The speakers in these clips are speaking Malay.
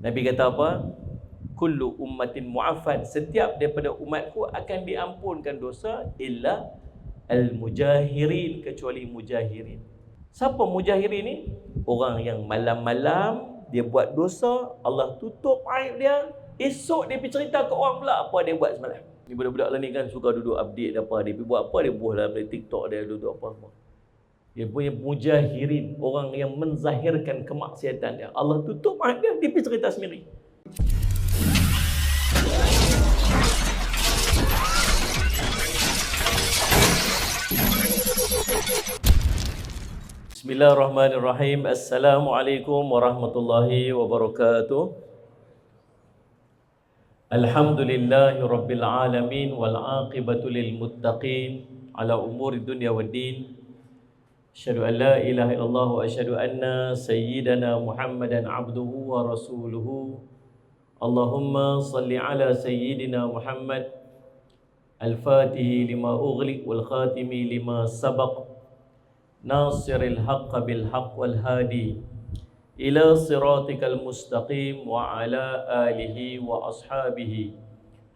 Nabi kata apa? Kullu ummatin mu'affan, setiap daripada umatku akan diampunkan dosa illa al-mujahirin, kecuali mujahirin. Siapa mujahirin ni? Orang yang malam-malam dia buat dosa, Allah tutup aib dia, esok dia pergi cerita ke orang pula apa dia buat semalam. Ni budak-budak lah ni kan suka duduk update apa dia pergi buat apa, dia buat dalam TikTok dia duduk apa semua. Dia punya mujahirin, orang yang menzahirkan kemaksiatan dia. Allah tutup aib dia, dia pergi cerita sendiri. Bismillahirrahmanirrahim. Assalamualaikum warahmatullahi wabarakatuh. Alhamdulillahi rabbil alamin wal aqibatu lil muttaqin ala umuri dunya waddin. Asyhadu an la ilaha illallah wa asyhadu anna sayyidana Muhammadan abduhu wa rasuluhu. Allahumma salli ala sayyidina Muhammad al-fatihi lima ughliq wal khatimi lima sabaq, nasiril haqqa bil haqq wal hadi ila siratikal mustaqim wa ala alihi wa ashabihi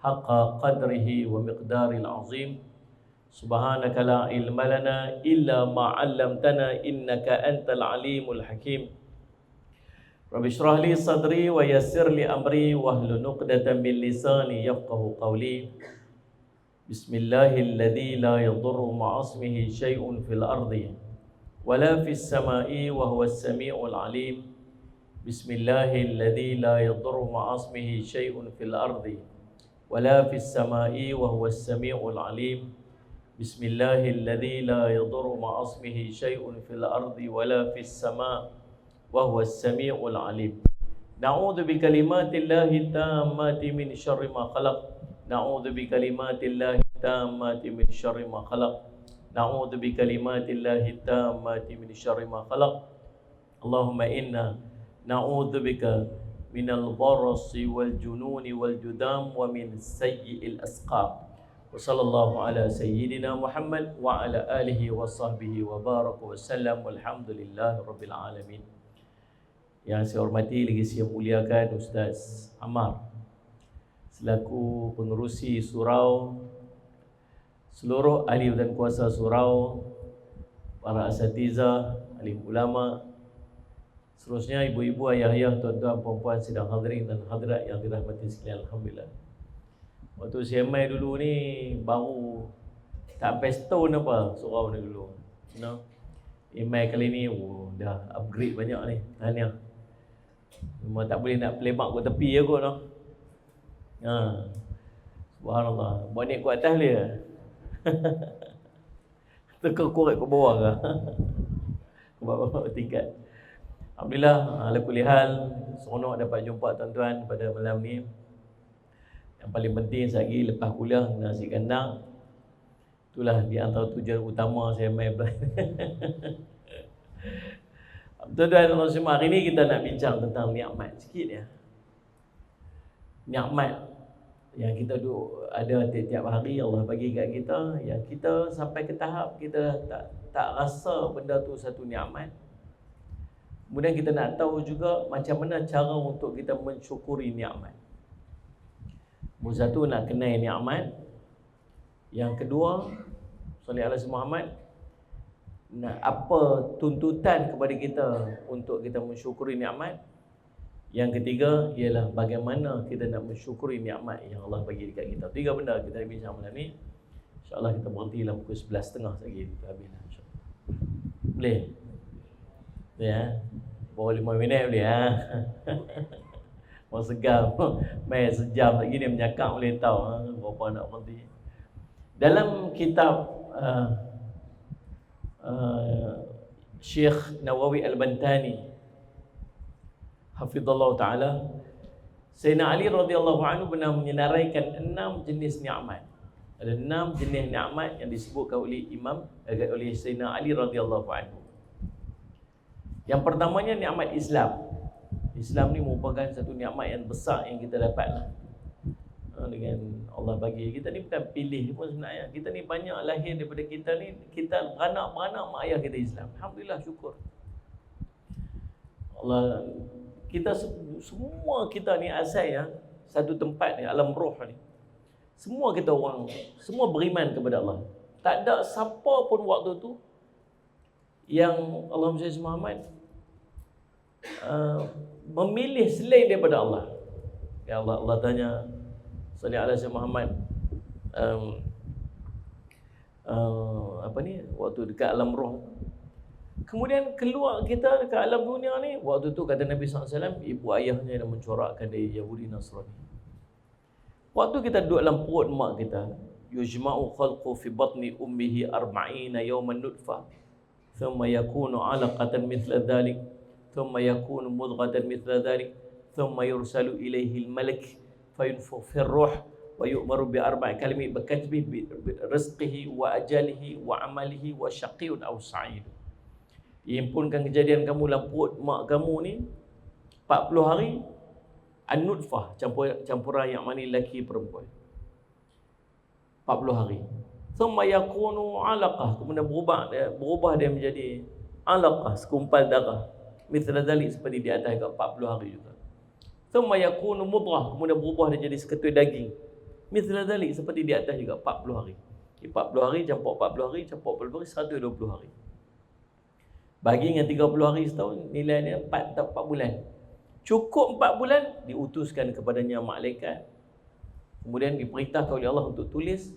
haqqa qadrihi wa miqdaril azim. Subhanaka la ilma lana illa ma 'allamtana innaka antal alimul hakim. Rabbi shrah li sadri wa yassir li amri wahlul 'uqdatam min lisani yafqahu qawli. Bismillahilladzi la yadurru ma'asmihi syai'un fil ardi wala fis sama'i wa huwas sami'ul 'alim. Bismillahilladzi la yadurru ma'asmihi syai'un fil ardi wala fis sama'i wa huwas sami'ul 'alim. Bismillahilladzi la yadurru ma'asmihi syai'un fil ardi wala fis sama' wa huwas sami'ul 'alim. Na'udzu bi kalimatillahi tammati min syarri ma khalaq. Na'udzu bi kalimatillahi tammati min syarri ma khalaq. Na'udzu bi kalimatillahi tammati min syarri ma khalaq. Allahumma inna na'udzu bika minal barasi wal jununi wal judam wa min sayyi'il asqam. Wa sallallahu ala sayyidina Muhammad wa ala alihi wa sahbihi wa baraka wa sallam, walhamdulillahi rabbil alamin. Yang saya hormati lagi saya muliakan Ustaz Ammar selaku pengerusi surau, seluruh ahli dan kuasa surau, para asatizah, alim ulama, seterusnya ibu-ibu, ayah-ayah, tuan-tuan, puan-puan sidang hadirin dan hadirat yang dirahmati sekalian, alhamdulillah. Waktu saya main dulu ni baru tak sampai setahun apa surau ni dulu. Main kali ni dah upgrade banyak ni. Tahniah. Memang tak boleh nak playback ke tepi je kot noh. Subhanallah. Buat ni kat atas dia. Terkorek ke bawah ke? Bawah tingkat. Alhamdulillah, ala kulli hal, seronok dapat jumpa tuan-tuan pada malam ni. Yang paling penting sekali lepas kuliah nasi kandang. Itulah di antara tujuan utama saya main tuan-tuan dan semua, hari ni kita nak bincang tentang nikmat sikit ya. Nikmat yang kita ada tiap-tiap hari Allah bagi kat kita, yang kita sampai ke tahap kita tak rasa benda tu satu nikmat. Kemudian kita nak tahu juga macam mana cara untuk kita mensyukuri nikmat. Nombor satu, nak kenal nikmat. Yang kedua, sallallahu alaihi Muhammad, nak apa tuntutan kepada kita untuk kita mensyukuri nikmat. Yang ketiga ialah bagaimana kita nak mensyukuri nikmat yang Allah bagi dekat kita. Tiga benda kita bincang malam ni. InsyaAllah kita berhenti dalam pukul 11.30 lagi kita habis lah, insyaAllah. Boleh? Boleh ya? Bawa 5 minit boleh ha? Mau segar main sejam lagi dia menyakap boleh tahu berapa nak berhenti. Dalam kitab Syekh Nawawi Al-Bantani hafizallahu ta'ala, Sayyidina Ali radhiyallahu anhu pernah menyenaraikan 6 jenis nikmat. Ada 6 jenis nikmat yang disebutkan oleh oleh Sayyidina Ali radhiyallahu anhu. Yang pertamanya nikmat Islam. Islam ni merupakan satu nikmat yang besar yang kita dapatlah. Dengan Allah bagi kita ni bukan pilih pun sebenarnya. Kita ni banyak lahir daripada kita ni, kita beranak-beranak mak ayah kita Islam. Alhamdulillah, syukur. Allah semua kita ni asalnya satu tempat ni, alam roh ni. Semua kita orang, semua beriman kepada Allah. Tak ada siapa pun waktu tu yang Allahumma salli Muhammad memilih selain daripada Allah. Ya Allah tanya salli ala Sayyidina Muhammad waktu dekat alam roh. Kemudian keluar kita dekat alam dunia ni, waktu tu kata Nabi SAW, ibu ayahnya yang mencorakkan dari Yahudi Nasrani. Waktu kita duduk dalam perut mak kita, yujma'u khalqu fi batni ummihi arba'ina yawman nutfah, thumma yakunu 'alaqatan mithla dhalik, thumma yakunu mudghatan mithla dhalik, thumma yursalu ilaihi al-malak fayunfukhu fi ar-ruh wa yu'maru bi arba'i kalimat bi rizqihi wa ajalihi wa amalihi wa syaqiyyun aw sa'id. Himpunkan kejadian kamu dalam perut mak kamu ni 40 hari, an-nutfah, campuran yang mana lelaki perempuan, 40 hari. Thumma yakunu 'alaqah, kemudian berubah dia menjadi 'alaqah, segumpal darah, mithla dhalik, seperti di atas 40 hari juga. Thumma yakunu mudghah, kemudian berubah dia jadi seketui daging, mithla dhalik, seperti di atas juga 40 hari. 40 hari campur 40 hari campur 40 hari, 120 hari. Bagi dengan 30 hari setahun, nilainya 4 bulan. Cukup 4 bulan, diutuskan kepadanya malaikat. Kemudian diperintahkan oleh Allah untuk tulis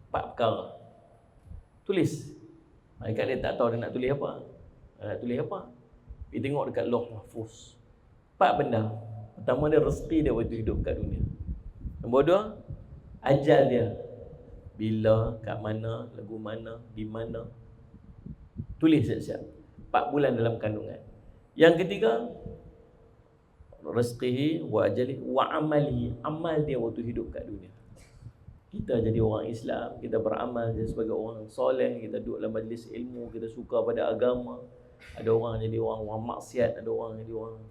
4 perkara. Tulis. Malaikat dia tak tahu dia nak tulis apa. Nak tulis apa? Dia tengok dekat Lauh Mahfuz. 4 benda. Pertama dia rezeki dia waktu hidup kat dunia. Nombor 2, ajal dia. Bila, kat mana, lagu mana, di mana. Tulis siap-siap. 4 bulan dalam kandungan. Yang ketiga, rizqihi wa ajalihi wa amalihi, amal dia waktu hidup kat dunia. Kita jadi orang Islam, kita beramal jadi sebagai orang soleh, kita duduk dalam majlis ilmu, kita suka pada agama. Ada orang jadi orang maksiat, ada orang jadi orang.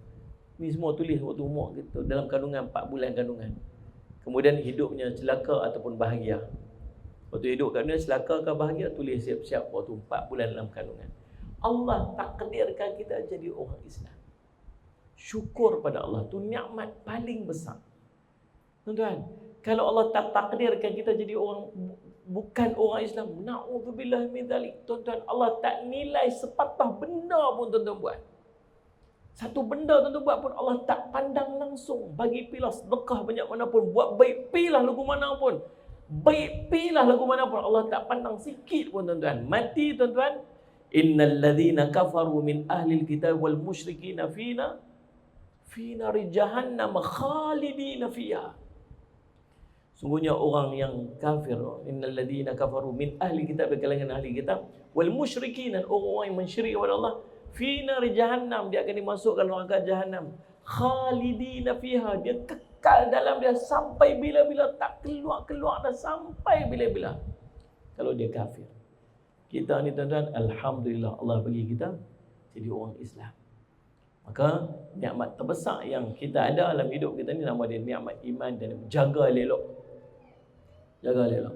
Ni semua tulis waktu umur kita dalam kandungan, 4 bulan kandungan. Kemudian hidupnya celaka ataupun bahagia. Waktu hidup kat dunia celaka ke bahagia, tulis siap-siap waktu 4 bulan dalam kandungan. Allah takdirkan kita jadi orang Islam. Syukur pada Allah, tu nikmat paling besar. Tuan-tuan, kalau Allah tak takdirkan kita jadi orang bukan orang Islam, na'udzubillah min dzalik. Tuan-tuan, Allah tak nilai sepatah benda pun tuan-tuan buat. Satu benda tuan-tuan buat pun Allah tak pandang langsung. Bagi pilah sedekah banyak mana pun, buat baik pilah lagu mana pun. Baik pilah lagu mana pun, Allah tak pandang sikit pun tuan-tuan. Mati tuan-tuan, innal ladzina kafaru min ahlil kitab wal musyrikina fina nari jahannam khalidina fiha. Sungguhnya orang yang kafir, innal ladzina kafaru min ahli kitab, kalangan ahli kitab, wal musyrikin, orang yang mensyiriki kepada Allah, fi nari jahannam, dia akan dimasukkan neraka jahannam, khalidina fiha, dia kekal dalam dia sampai bila-bila, tak keluar dah sampai bila-bila. Kalau dia kafir. Kita ni tuan-tuan, alhamdulillah Allah bagi kita jadi orang Islam. Maka nikmat terbesar yang kita ada dalam hidup kita ni nama dia nikmat iman, dan jaga elok. Jaga elok.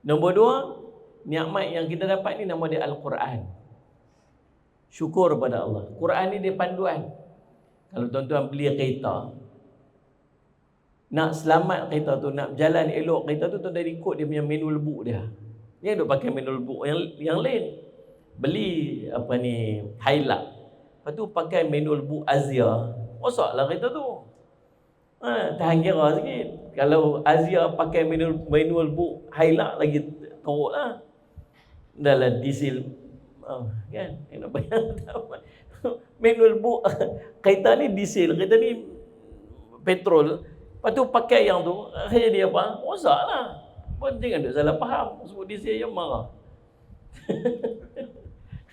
Nombor 2, nikmat yang kita dapat ni nama dia Al-Quran. Syukur pada Allah. Quran ni dia panduan. Kalau tuan-tuan beli kereta, nak selamat kereta tu, nak berjalan elok kereta tu, tuan-tuan ikut dia punya manual book dia. Dia duk pakai manual book yang lain. Beli Hilux. Lepas tu pakai manual book Azia. Rosaklah kereta tu. Tahan kira sikit. Kalau Azia pakai manual book Hilux lagi teruk lah. Dah lah diesel. Kan? Nak bayar. Manual book kereta ni diesel, kereta ni petrol. Lepas tu pakai yang tu, jadi apa? Rosaklah. Jangan duk salah faham. Sebut diesel yang marah.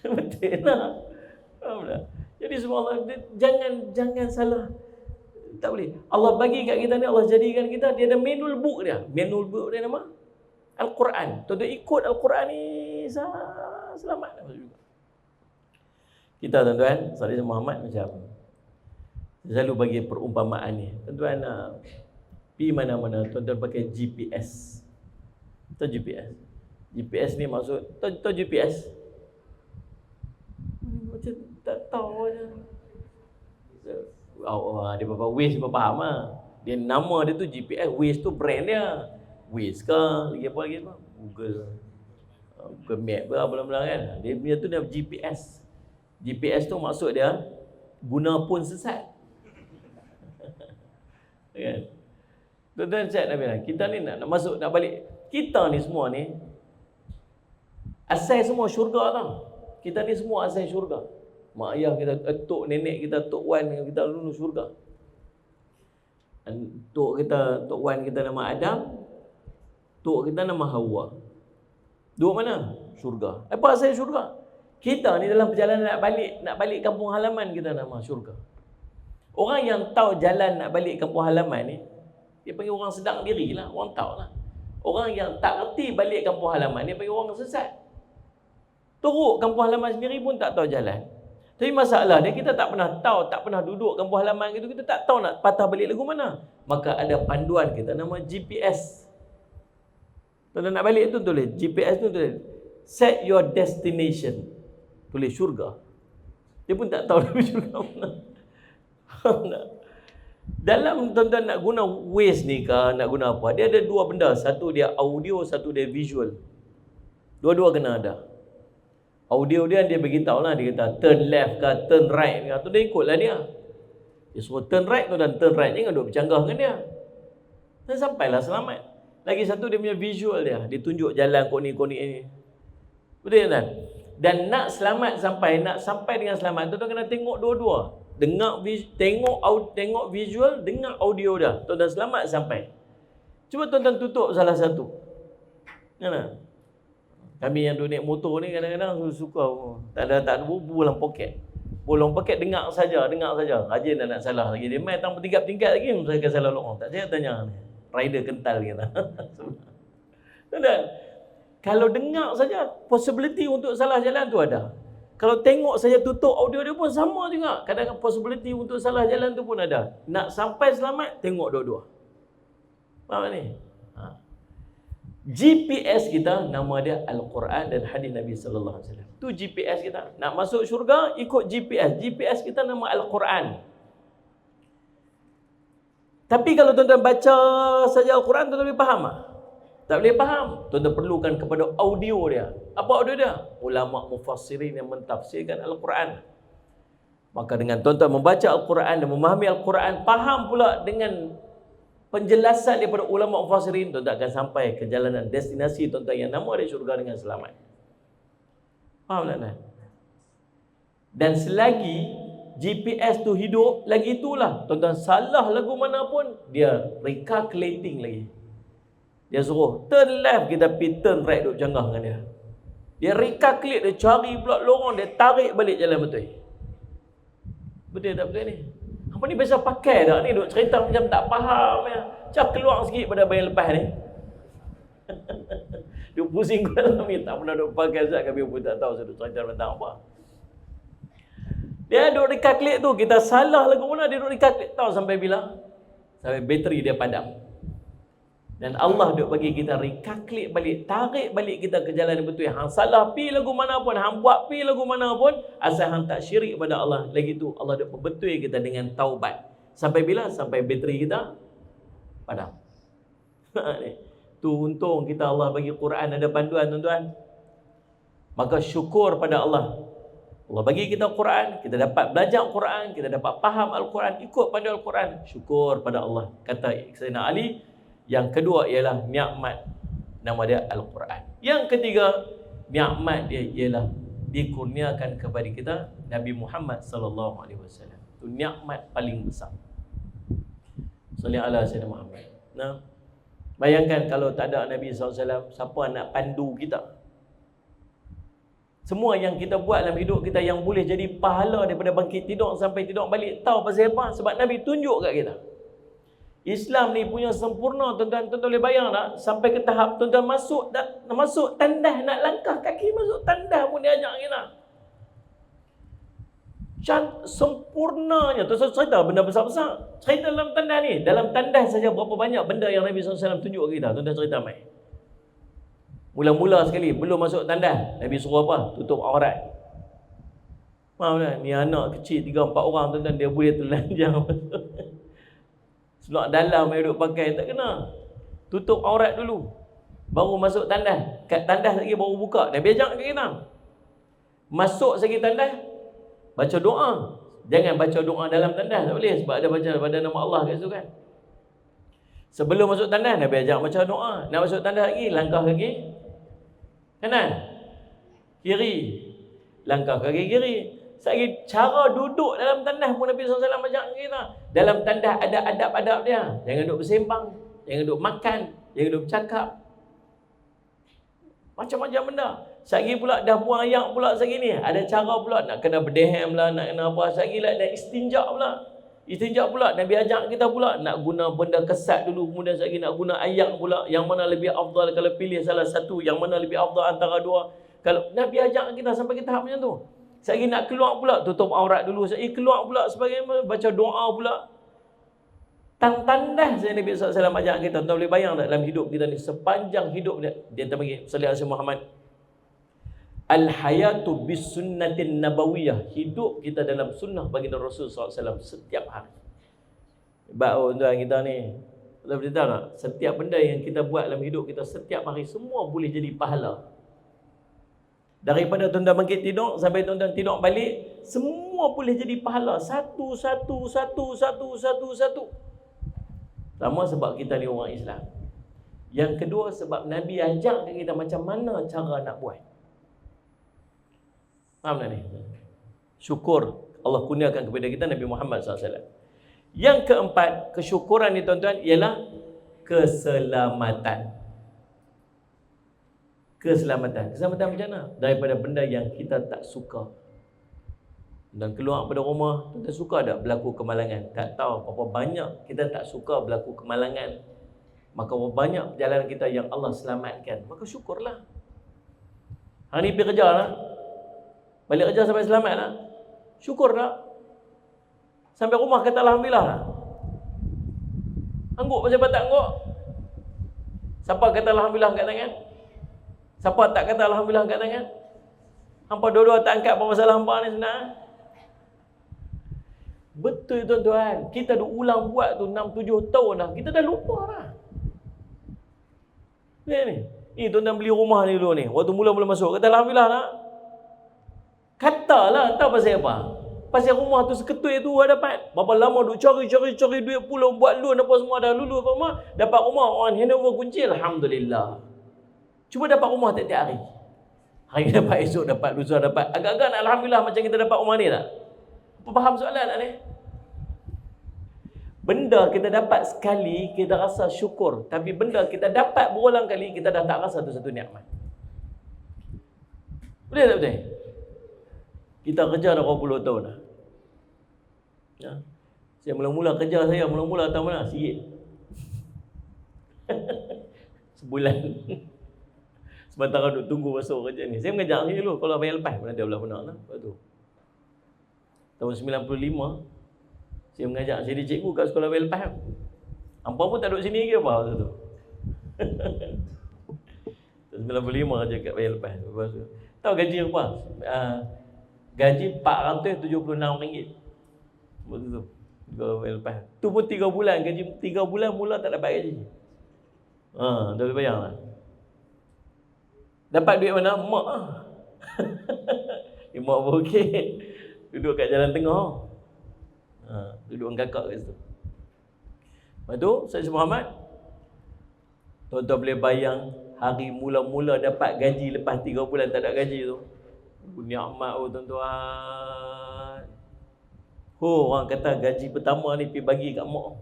Betul lah. Faham tak? Jadi subhanallah, jangan salah. Tak boleh. Allah bagi kat kita ni, Allah jadikan kita, dia ada manual book dia. Manual book dia nama Al-Quran. Tuan-tuan ikut Al-Quran ni, selamat. Kita tuan-tuan, Saudara Muhammad macam selalu bagi perumpamaan ni. Tuan-tuan pergi mana-mana, tuan-tuan pakai GPS. Tahu GPS? GPS ni maksud, tahu GPS? Macam tak tahu je. dia Waze dia faham lah. Dia nama dia tu GPS, Waze tu brand dia. Waze ke, lagi apa? Google Map ke apa-apa kan. Dia punya tu dia GPS. GPS tu maksud dia guna pun sesat. Kan? Tuan-tuan cakap Nabi, kita ni nak masuk, nak balik. Kita ni semua ni asal semua syurga tau. Kita ni semua asal syurga. Mak ayah kita, tok nenek kita, tok wan kita dulu syurga. Tok wan kita nama Adam, tok kita nama Hawa. Duduk mana? Syurga. Apa asal syurga? Kita ni dalam perjalanan nak balik kampung halaman kita nama syurga. Orang yang tahu jalan nak balik kampung halaman ni, dia panggil orang sedang diri lah, orang tahu lah. Orang yang tak reti balik kampung halaman, dia panggil orang sesat. Teruk kampung halaman sendiri pun tak tahu jalan. Tapi masalah dia, kita tak pernah tahu, tak pernah duduk kampung halaman gitu, kita tak tahu nak patah balik lagu mana. Maka ada panduan kita nama GPS. Kalau nak balik tu tulis, GPS tu tulis, set your destination. Tulis syurga. Dia pun tak tahu syurga mana. Dalam tuan-tuan nak guna Waze ni ke, nak guna apa, dia ada dua benda. Satu dia audio, satu dia visual. Dua-dua kena ada. Audio dia beritahu lah, dia kata turn left ke, turn right ke, tu dia ikutlah dia. Dia suruh turn right tu, dan turn right ni kan duduk bercanggah dengan dia. Dan sampailah selamat. Lagi satu dia punya visual dia, dia tunjuk jalan kau ni ni. Betul tak? Dan nak selamat nak sampai dengan selamat tu, kena tengok dua-dua. Tengok visual, dengar audio dah. Tuan-tuan selamat sampai. Cuba tuan-tuan tutup salah satu. Mana? Kami yang duduk naik motor ni kadang-kadang suka tak bulang poket. Bulang poket dengar saja. Rajin dah nak salah lagi. Dia main tang bertingkat-tingkat lagi, saya akan salah lorong. Tak saya tanya ni. Rider kental kita. Tuan-tuan, kalau dengar saja, possibility untuk salah jalan tu ada. Kalau tengok saja tutup audio dia pun sama juga. Kadang-kadang possibility untuk salah jalan tu pun ada. Nak sampai selamat, tengok dua-dua. Faham ni? GPS kita nama dia Al-Quran dan hadis Nabi sallallahu alaihi wasallam. Tu GPS kita. Nak masuk syurga ikut GPS. GPS kita nama Al-Quran. Tapi kalau tuan-tuan baca saja Al-Quran, tuan-tuan boleh faham tak? Tak boleh faham. Tuan-tuan perlukan kepada audio dia. Apa audio dia? Ulama mufassirin yang mentafsirkan Al-Quran. Maka dengan tuan-tuan membaca Al-Quran dan memahami Al-Quran, faham pula dengan penjelasan daripada ulama mufassirin, tuan-tuan akan sampai ke jalanan destinasi tuan-tuan yang nama dia syurga dengan selamat. Faham tak? Dan selagi GPS tu hidup, lagi itulah tuan-tuan salah lagu mana pun, dia recalculating lagi. Dia suruh turn left, kita pergi turn right, duduk canggah dengan dia. Dia recalculate, dia cari pula lorong, dia tarik balik jalan betul. Betul tak betul ni? Apa ni biasa pakai tak ni, duk cerita macam tak faham ya. Macam keluar sikit pada bayang lepas ni. Duk pusing dalam ni, tak pernah duk pakai Ustaz, kami pun tak tahu saya duk cerita tentang apa. Dia duk recalculate tu, kita salah lagu mana, dia duk recalculate tahu sampai bila? Sampai bateri dia padam. Dan Allah duk bagi kita recalculate balik, tarik balik kita ke jalan yang betul. Hang salah pi lagu mana pun, hang buat pi lagu mana pun, asal hang tak syirik pada Allah, lagi tu Allah duk betul kita dengan taubat. Sampai bila? Sampai bateri kita padam. Tu untung kita Allah bagi Quran ada panduan tuan-tuan. Maka syukur pada Allah. Allah bagi kita Quran, kita dapat belajar Quran, kita dapat faham Al-Quran, ikut panduan Al-Quran. Syukur pada Allah. Kata Sayyidina Ali. Yang kedua ialah nikmat, nama dia Al-Quran. Yang ketiga, nikmat dia ialah dikurniakan kepada kita Nabi Muhammad sallallahu alaihi wasallam. Itu nikmat paling besar. Salli ala sayyidina Muhammad. Nah, bayangkan kalau tak ada Nabi sallallahu alaihi wasallam, siapa nak pandu kita? Semua yang kita buat dalam hidup kita yang boleh jadi pahala daripada bangkit tidur sampai tidur balik, tahu pasal apa? Sebab Nabi tunjuk kat kita. Islam ni punya sempurna, tuan-tuan boleh bayang tak? Sampai ke tahap tuan-tuan masuk tandas, nak langkah kaki masuk tandas pun dia ajak kita. Sempurnanya. Tuan-tuan cerita benda besar-besar. Cerita dalam tandas ni. Dalam tandas saja berapa banyak benda yang Nabi SAW tunjuk ke kita. Tuan-tuan cerita mai. Mula-mula sekali, belum masuk tandas, Nabi suruh apa? Tutup aurat. Faham tak? Ni anak kecil 3-4 orang tuan-tuan, dia boleh telanjang. Seluar dalam yang duk pakai tak kena. Tutup aurat dulu, baru masuk tandas. Kat tandas lagi baru buka. Nabi ajak kat kita, masuk segi tandas baca doa. Jangan baca doa dalam tandas, tak boleh, sebab ada baca pada nama Allah kat situ kan. Sebelum masuk tandas Nabi ajak baca doa. Nak masuk tandas lagi, langkah kaki kanan, kiri, langkah kaki kiri. Sagi cara duduk dalam tandas pun Nabi SAW ajak kita. Dalam tandas ada adab-adab dia. Jangan duduk bersembang, jangan duduk makan, jangan duduk bercakap, macam-macam benda. Sagi pula dah buang ayak pula sagi ni, ada cara pula nak kena berdehem lah, nak kena apa. Sagi lah nak istinja pula. Istinja pula Nabi ajak kita pula nak guna benda kesat dulu, kemudian sagi nak guna ayak pula. Yang mana lebih afdal kalau pilih salah satu, yang mana lebih afdal antara dua. Kalau Nabi ajak kita sampai ke tahap macam tu. Sagi nak keluar pula, tutup aurat dulu. Sagi keluar pula sebagaimana, baca doa pula. Tandas saya Nabi SAW ajak kita. Tuan boleh bayang tak dalam hidup kita ni, sepanjang hidup dia panggil sallallahu alaihi Muhammad, al-hayatu bis sunnatin nabawiyah, hidup kita dalam sunnah baginda Rasul SAW setiap hari. Sebab tuan kita ni, kalau kita tahu tak, setiap benda yang kita buat dalam hidup kita setiap hari, semua boleh jadi pahala. Daripada tuan-tuan bangkit tidur sampai tuan-tuan tidur balik, semua boleh jadi pahala. Satu. Sama sebab kita ni orang Islam. Yang kedua sebab Nabi ajak kita macam mana cara nak buat. Faham tak ni? Syukur Allah kurniakan kepada kita Nabi Muhammad SAW. Yang keempat, kesyukuran ni tuan-tuan ialah keselamatan. Keselamatan macam mana? Daripada benda yang kita tak suka. Dan keluar pada rumah, kita suka tak berlaku kemalangan? Tak tahu berapa banyak kita tak suka berlaku kemalangan. Maka berapa banyak perjalanan kita yang Allah selamatkan. Maka syukurlah. Hari ni pergi kerja lah, balik kerja sampai selamat lah, syukur tak? Sampai rumah kata Alhamdulillah lah. Angguk macam tak angguk? Siapa kata Alhamdulillah kat tangan? Siapa tak kata Alhamdulillah kat tangan? Hampa dua-dua tak angkat apa masalah hampa ni sebenarnya. Betul tuan-tuan, kita dah ulang buat tu 6-7 tahun dah, kita dah lupa dah. Ni tuan-tuan beli rumah ni dulu ni, waktu mula-mula masuk, kata Alhamdulillah tak? Katalah, tahu pasal apa? Pasal rumah tu seketui tu ada dapat. Berapa lama duk cari duit pula, buat loan apa semua dah lulu apa semua, dapat rumah, orang handover kunci, Alhamdulillah. Cuba dapat rumah tiap-tiap hari. Hari dapat, esok dapat, lusa dapat. Agak-agak nak Alhamdulillah macam kita dapat rumah ni tak? Apa faham soalan tak ni? Benda kita dapat sekali, kita rasa syukur. Tapi benda kita dapat berulang kali, kita dah tak rasa tu satu nikmat. Boleh tak betul? Kita kerja dah berapa puluh tahun dah. Ya. Saya mula-mula kerja saya, mula-mula tahu mana? Sikit. Sebulan. Sementara duk tunggu masuk kerja ni. Saya mengajar ni dulu, kalau bayar lepas, mana dia belah benar lah. Lepas tu tahun 95, saya mengajar, saya jadi cikgu kat sekolah bayar lepas. Hampa pun tak duduk sini ke apa waktu tu. Tahun 95 je kat bayar lepas. Lepas tu, tahu gaji apa? Gaji RM476. Waktu tu bayar lepas. Tu pun 3 bulan, gaji 3 bulan mula tak dapat gaji. Dah boleh bayang lah. Dapat duit mana? Mak lah. Mak pun okey. Duduk kat jalan tengah. Duduk dengan kakak kat situ. Lepas tu, Sayyid Muhammad, tuan-tuan boleh bayang hari mula-mula dapat gaji lepas 3 bulan tak ada gaji tu. Nikmat tuan-tuan. Orang kata gaji pertama ni pergi bagi kat mak.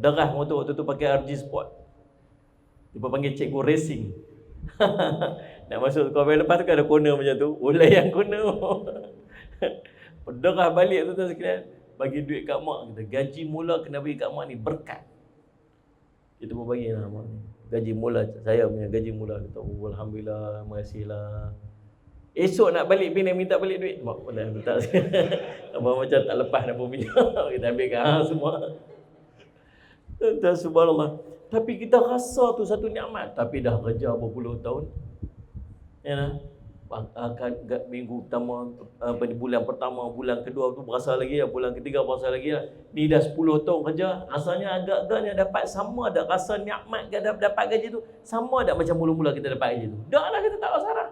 Derah motor waktu tu pakai RG Sport. Dia panggil cikgu racing. Nak masuk sekolah lepas tu kan ada corner macam tu. Ulai yang corner. Derah balik tu sekalian, bagi duit kat mak kita. Gaji mula kena bagi kat mak ni berkat. Kita pun bagi lah mak ni. Gaji mula, saya punya gaji mula. Kita alhamdulillah, terima kasihlah. Esok nak balik bini minta balik duit. Mak boleh minta. Apa macam tak lepas nak pun punya. Kita ambilkan semua. Dan subhanallah. Tapi kita rasa tu satu nikmat. Tapi dah kerja berpuluh tahun. Ya nah? Minggu pertama, bulan pertama, bulan kedua tu berasa lagi lah, bulan ketiga berasa lagi lah. Ni dah 10 tahun kerja, rasanya agak-agaknya dapat sama dak rasa nikmat ke dapat gaji tu, sama dak macam mula-mula kita dapat gaji tu. Dak lah, kita tak rasa dah.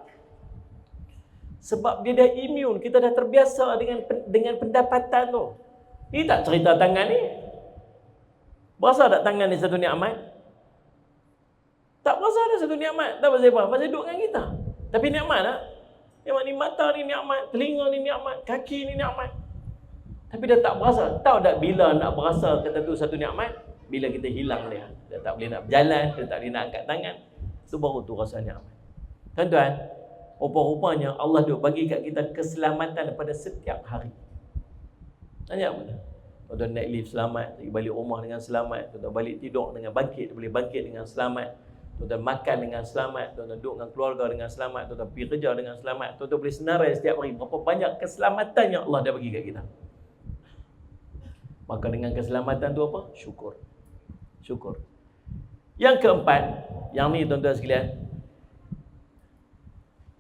Sebab dia dah immune, kita dah terbiasa dengan pendapatan tu. Ni tak cerita tangan ni. Berasa tak tangan ni satu nikmat? Tak berasa dah satu nikmat. Tak pasal apa? Pasal duduk dengan kita. Tapi nikmat tak? Nikmat ni, mata ni nikmat, telinga ni nikmat, kaki ni nikmat. Tapi dah tak berasa. Tahu tak bila nak berasa kata tu satu nikmat? Bila kita hilang dia. Dia tak boleh nak berjalan, dia tak boleh nak angkat tangan. Itu baru tu rasa nikmat. Tuan-tuan, rupa-rupanya Allah duk bagi kat kita keselamatan pada setiap hari. Tanya apa? Tuan-tuan naik lift selamat, balik rumah dengan selamat, tuan-tuan balik tidur dengan bangkit, boleh bangkit dengan selamat. Tuan-tuan makan dengan selamat, tuan-tuan duduk dengan keluarga dengan selamat, tuan-tuan pergi kerja dengan selamat, tuan-tuan boleh senarai setiap hari. Berapa banyak keselamatan yang Allah dah bagi kat kita. Maka dengan keselamatan tu apa? Syukur. Syukur. Yang keempat, yang ni tuan-tuan sekalian,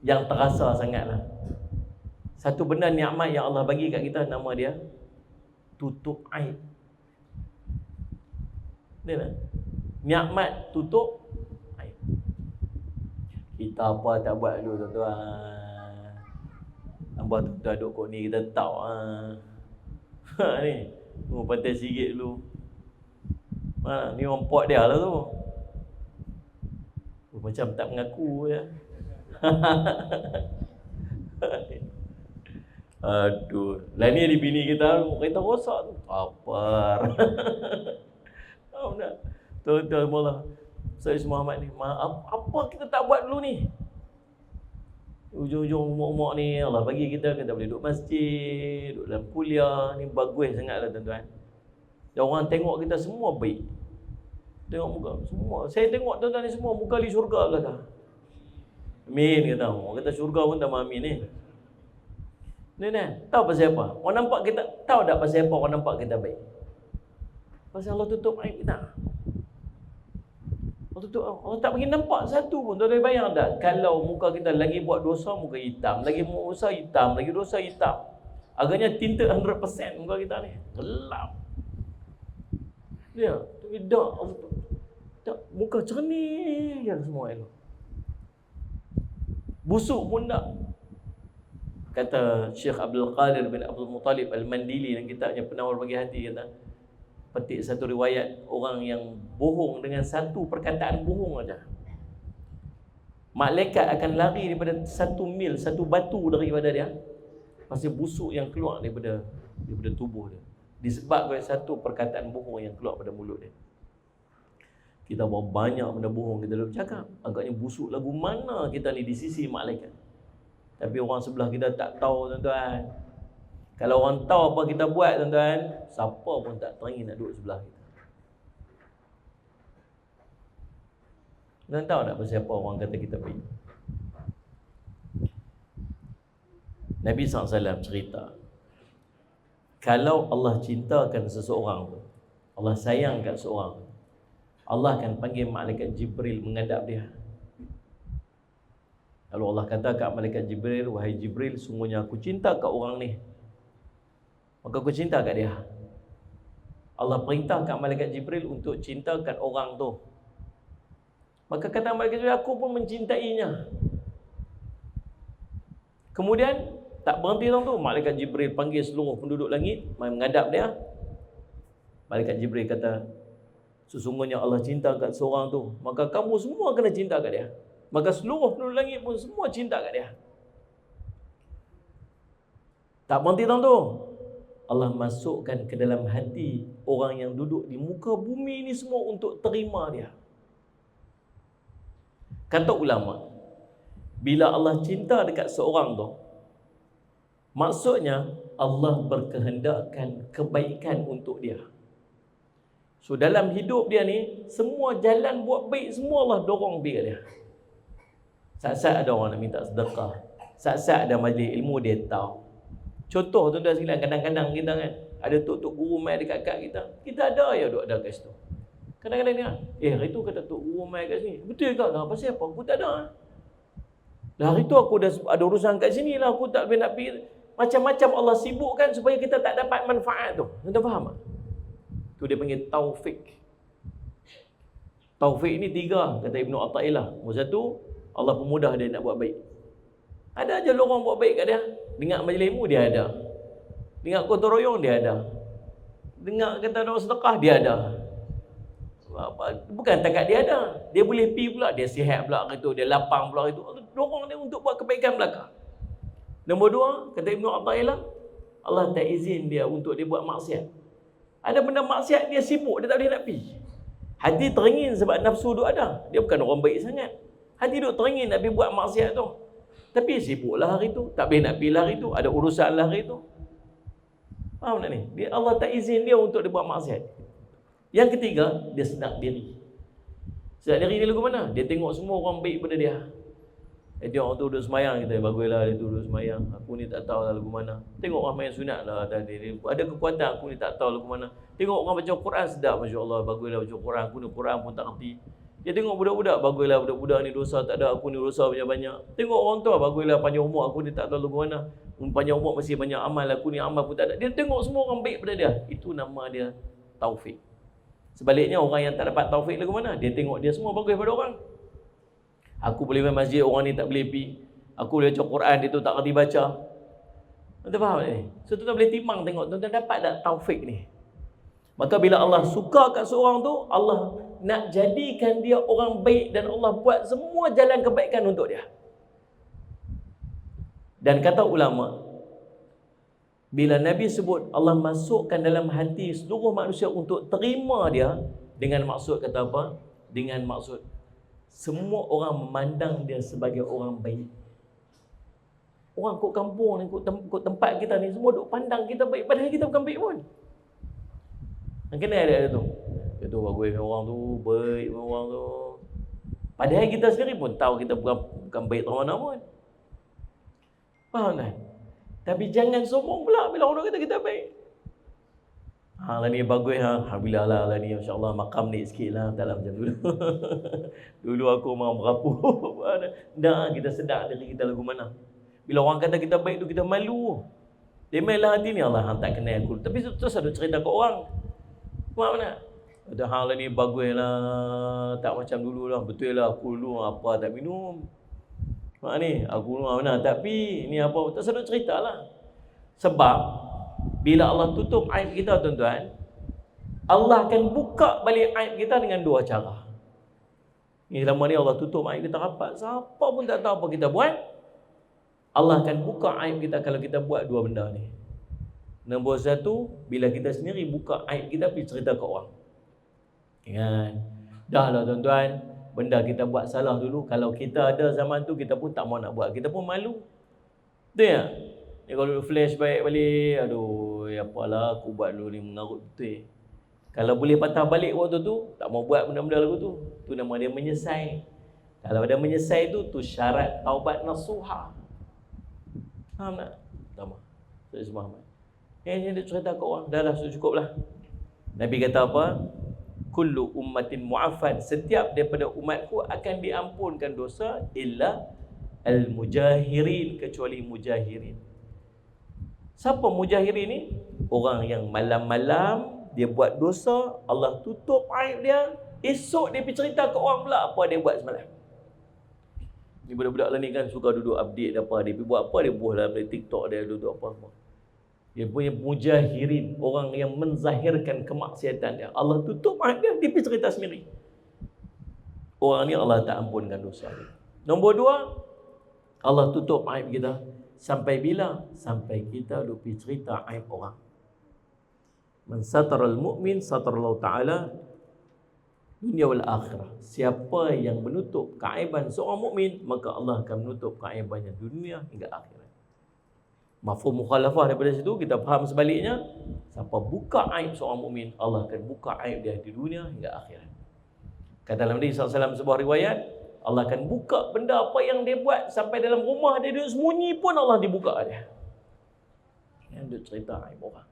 yang terasa sangatlah. Satu benda nikmat yang Allah bagi kat kita, nama dia tutup aib. Dia nak nikmat tutup aib. Kita apa tak buat dulu tuan-tuan. Nampak tuan-tuan duduk kot ni, kita tahu ni, pantai sikit dulu. Ni orang pot dia lah tu. Macam tak mengaku je. Aduh, lah ni ada bini kita rosak tu. Apa? Tahu tak? Tuan-tuan malah Ustaz Muhammad ni, apa kita tak buat dulu ni? Ujung-ujung umur-umur ni Allah bagi kita boleh duduk masjid, duduk dalam kuliah, ni bagus sangatlah tuan-tuan. Dan orang tengok kita semua baik. Tengok muka semua. Saya tengok tuan-tuan ni semua muka di syurga belakang. Amin kata. Orang kata syurga pun tak amin ni. Ni tahu pasal apa? Orang nampak kita, tahu tak pasal apa orang nampak kita baik? Pasal Allah tutup aib kita. Allah tak bagi nampak satu pun. Tuan-tuan bayang tak? Kalau muka kita lagi buat dosa, muka hitam. Lagi buat dosa hitam. Lagi dosa hitam. Agaknya tinted 100% muka kita ni. Gelap. Dia, tak, muka cernih yang semua elok. Busuk pun tak. Kata Syekh Abdul Qadir bin Abdul Muttalib Al-Mandili dalam kitabnya Penawar Bagi Hati, kata, petik satu riwayat orang yang bohong dengan satu perkataan bohong aja, malaikat akan lari daripada 1 mil, 1 batu daripada dia, pasal busuk yang keluar daripada tubuh dia, disebabkan satu perkataan bohong yang keluar pada mulut dia. Kita berapa banyak benda bohong kita dah bercakap. Agaknya busuk lagu mana kita ni di sisi malaikat. Tapi orang sebelah kita tak tahu tuan-tuan. Kalau orang tahu apa kita buat tuan-tuan, siapa pun tak teringin nak duduk sebelah kita. Tuan tahu tak pasal apa orang kata kita baik? Nabi SAW cerita, kalau Allah cintakan seseorang tu, Allah sayangkan seseorang tu, Allah akan panggil malaikat Jibril menghadap dia. Lalu Allah kata kat malaikat Jibril, wahai Jibril, sungguhnya aku cinta kat orang ni, maka aku cinta kat dia. Allah perintah kat malaikat Jibril untuk cintakan orang tu. Maka kata malaikat Jibril, aku pun mencintainya. Kemudian tak berhenti tu, malaikat Jibril panggil seluruh penduduk langit mari menghadap dia. Malaikat Jibril kata, sesungguhnya Allah cinta kat seorang tu, maka kamu semua kena cinta kat dia. Maka seluruh penduduk langit pun semua cinta kat dia. Tak berhenti tu, Allah masukkan ke dalam hati orang yang duduk di muka bumi ni semua untuk terima dia. Kata ulama, bila Allah cinta dekat seorang tu, maksudnya Allah berkehendakkan kebaikan untuk dia. So dalam hidup dia ni, semua jalan buat baik, semua Allah dorong pergi kat dia. Saat-saat ada orang nak minta sedekah, saat-saat ada majlis ilmu, dia tahu. Contoh tuan-tuan sekalian, kadang-kadang kita kan, ada tok-tok guru mai dekat-dekat kita, kita ada ya duk ada kat situ. Kadang-kadang dia, hari tu kata tok guru mai kat sini, betul ke? Pasal apa? Aku tak ada. Lah hari tu aku dah ada urusan kat sini lah, aku tak boleh nak pergi. Macam-macam Allah sibukkan supaya kita tak dapat manfaat tu. Tuan faham tak? Tu dia panggil taufik. Taufik ni 3 kata Ibnu Athaillah. Nombor 1, Allah pemudah dia nak buat baik. Ada aja orang buat baik kat dia. Dengar majlis ilmu dia ada. Dengar gotong royong dia ada. Dengar kata orang sedekah dia ada. Bukan takat dia ada. Dia boleh pergi pula, dia sihat pula gitu, dia lapang pula itu. Dorong dia untuk buat kebaikan belaka. Nombor 2, kata Ibnu Athaillah, Allah tak izin dia untuk dia buat maksiat. Ada benda maksiat dia sibuk, dia tak boleh nak pergi. Hati teringin sebab nafsu tu ada. Dia bukan orang baik sangat. Hati duk teringin nak pergi buat maksiat tu. Tapi sibuklah hari tu, tak boleh nak pergi hari tu, ada urusan lah hari tu. Faham tak ni? Allah tak izin dia untuk dia buat maksiat. Yang ketiga, dia sedar diri. Sedar diri dia lagu mana? Dia tengok semua orang baik pada dia. Dia orang tu duduk semayang, kita baguslah dia tu duduk semayang. Aku ni tak tahu lah lagu mana. Tengok orang main sunat lah tadi. Ada kekuatan, aku ni tak tahu lagu mana. Tengok orang baca Quran sedap, Masya Allah, baguslah baca Quran. Aku ni Quran pun tak kerti. Dia tengok budak-budak, baguslah budak-budak ni dosa tak ada, aku ni dosa banyak-banyak. Tengok orang tua, baguslah panjang umur, aku ni tak tahu lagu mana. Panjang umur masih banyak amal, aku ni amal pun tak ada. Dia tengok semua orang baik pada dia. Itu nama dia taufik. Sebaliknya orang yang tak dapat taufik lagu mana? Dia tengok dia semua bagus pada orang. Aku boleh main masjid, orang ni tak boleh pergi. Aku boleh baca Quran, dia tu tak kerti baca. Tuan faham ni? So tuan boleh timbang tengok, tuan dapat tak taufik ni? Maka bila Allah suka kat seorang tu, Allah nak jadikan dia orang baik dan Allah buat semua jalan kebaikan untuk dia. Dan kata ulama, bila Nabi sebut Allah masukkan dalam hati seluruh manusia untuk terima dia, dengan maksud kata apa? Dengan maksud semua orang memandang dia sebagai orang baik. Orang kot kampung ni, kot tempat kita ni, semua duk pandang kita baik, padahal kita bukan baik pun. Kena ada tu. Dia tu bagus dengan orang tu, baik dengan orang tu. Padahal kita sendiri pun tahu kita bukan baik mana pun. Faham tak? Tapi jangan sombong pula bila orang kata kita baik. Lah ni bagus ha. Alhamdulillah lah ni, masya-Allah makam naik sikitlah, tak macam dulu. Dulu aku mau merapuh. Dah kita sedar diri kita lagu mana. Bila orang kata kita baik tu kita malu. Demelah hati ni, Allah hang tak kenal aku. Tapi terus ada cerita kat orang. Faham tak? Ada hal ni baguslah, tak macam dulu lah. Betul lah aku dulu apa tak minum. Mak ni, aku mana tak pi, ni apa, tak sedar cerita lah. Sebab bila Allah tutup aib kita tuan-tuan, Allah akan buka balik aib kita dengan 2 cara. Ni lama ni Allah tutup aib kita rapat, siapa pun tak tahu apa kita buat. Allah akan buka aib kita kalau kita buat 2 benda ni. Nombor 1, bila kita sendiri buka aib kita pergi cerita ke orang. Ingat, dah lah tuan-tuan, benda kita buat salah dulu, kalau kita ada zaman tu kita pun tak mau nak buat, kita pun malu. Betul tak? Ni kalau flashback balik, aduh, apalah aku buat dulu ni, mengarut betul. Kalau boleh patah balik waktu tu, tak mau buat benda-benda lagu tu. Tu nama dia menyesal. Kalau ada menyesal tu syarat taubat nasuha. Faham tak? Sama. Saya semua Ahmad. Yang dia cerita kat orang, dah lah cukup lah. Nabi kata apa? Kullu ummatin mu'afan, setiap daripada umatku akan diampunkan dosa illa al-mujahirin, kecuali mujahirin. Siapa mujahirin ni? Orang yang malam-malam dia buat dosa, Allah tutup aib dia, esok dia pergi cerita ke orang pula apa dia buat semalam. Ni budak-budak lah ni kan suka duduk update apa dia pergi buat apa, dia buat dalam TikTok dia duduk apa-apa. Dia punya mujahirin, orang yang menzahirkan kemaksiatan dia. Allah tutup aib dia, dia pergi cerita sendiri. Orang ni Allah tak ampunkan dosa dia. Nombor 2, Allah tutup aib kita. Sampai bila? Sampai kita duk pergi cerita aib orang. Man sataral mu'min satarallahu ta'ala dunia wal akhirah. Siapa yang menutup keaiban seorang mukmin, maka Allah akan menutup keaibannya dunia hingga akhirat. Mafhum mukhalafah daripada situ kita faham sebaliknya, siapa buka aib seorang mukmin, Allah akan buka aib dia di dunia hingga akhirat. Kata Nabi SAW sebuah riwayat, Allah akan buka benda apa yang dia buat sampai dalam rumah dia duduk sembunyi pun Allah dibuka dia. Yang dia cerita aib orang.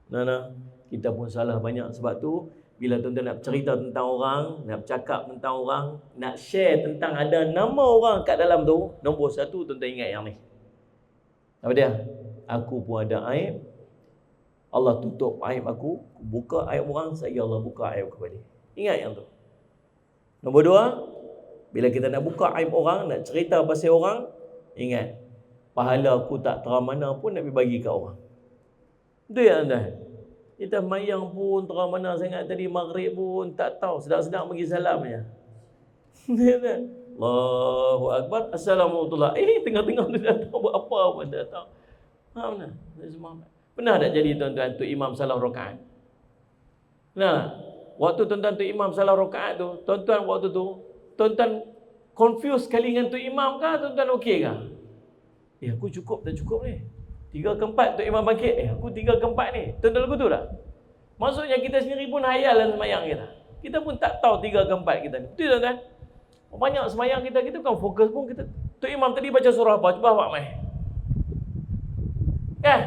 Nah, kita pun salah banyak sebab tu Bila tuan-tuan nak cerita tentang orang, nak bercakap tentang orang, nak share tentang ada nama orang kat dalam tu, nombor satu tuan-tuan ingat yang ni. Apa dia? Aku pun ada aib. Allah tutup aib aku buka aib orang, saya Allah buka aib aku balik. Ingat yang tu. Nombor dua, bila kita nak buka aib orang, nak cerita pasal orang, ingat, pahala aku tak terang mana pun nak bagi kat orang. Itu ya tuan-tuan. Kita mayang pun terang mana sangat tadi, maghrib pun tak tahu, sedang-sedang bagi salam je. Allahu Akbar, Assalamualaikum. Tengah-tengah dia dah tahu buat apa pun tak tahu. Mana? Pernah tak jadi tuan-tuan tu imam salah rakaat? Nah, waktu tuan-tuan tu imam salah rakaat tu, tuan-tuan waktu tu, tuan-tuan confuse sekali dengan tu imam kah? Tuan-tuan okey kah? Aku cukup tak cukup ni? 3 ke 4 tu imam bangkit. Aku 3 ke 4 ni. Tuan-tuan lagu tu tak? Maksudnya kita sendiri pun hayal dalam semayang kita. Kita pun tak tahu 3 ke 4 kita ni. Betul tuan-tuan? Banyak semayang kita bukan fokus pun kita. Tu imam tadi baca surah apa? Cuba awak mai. Kan?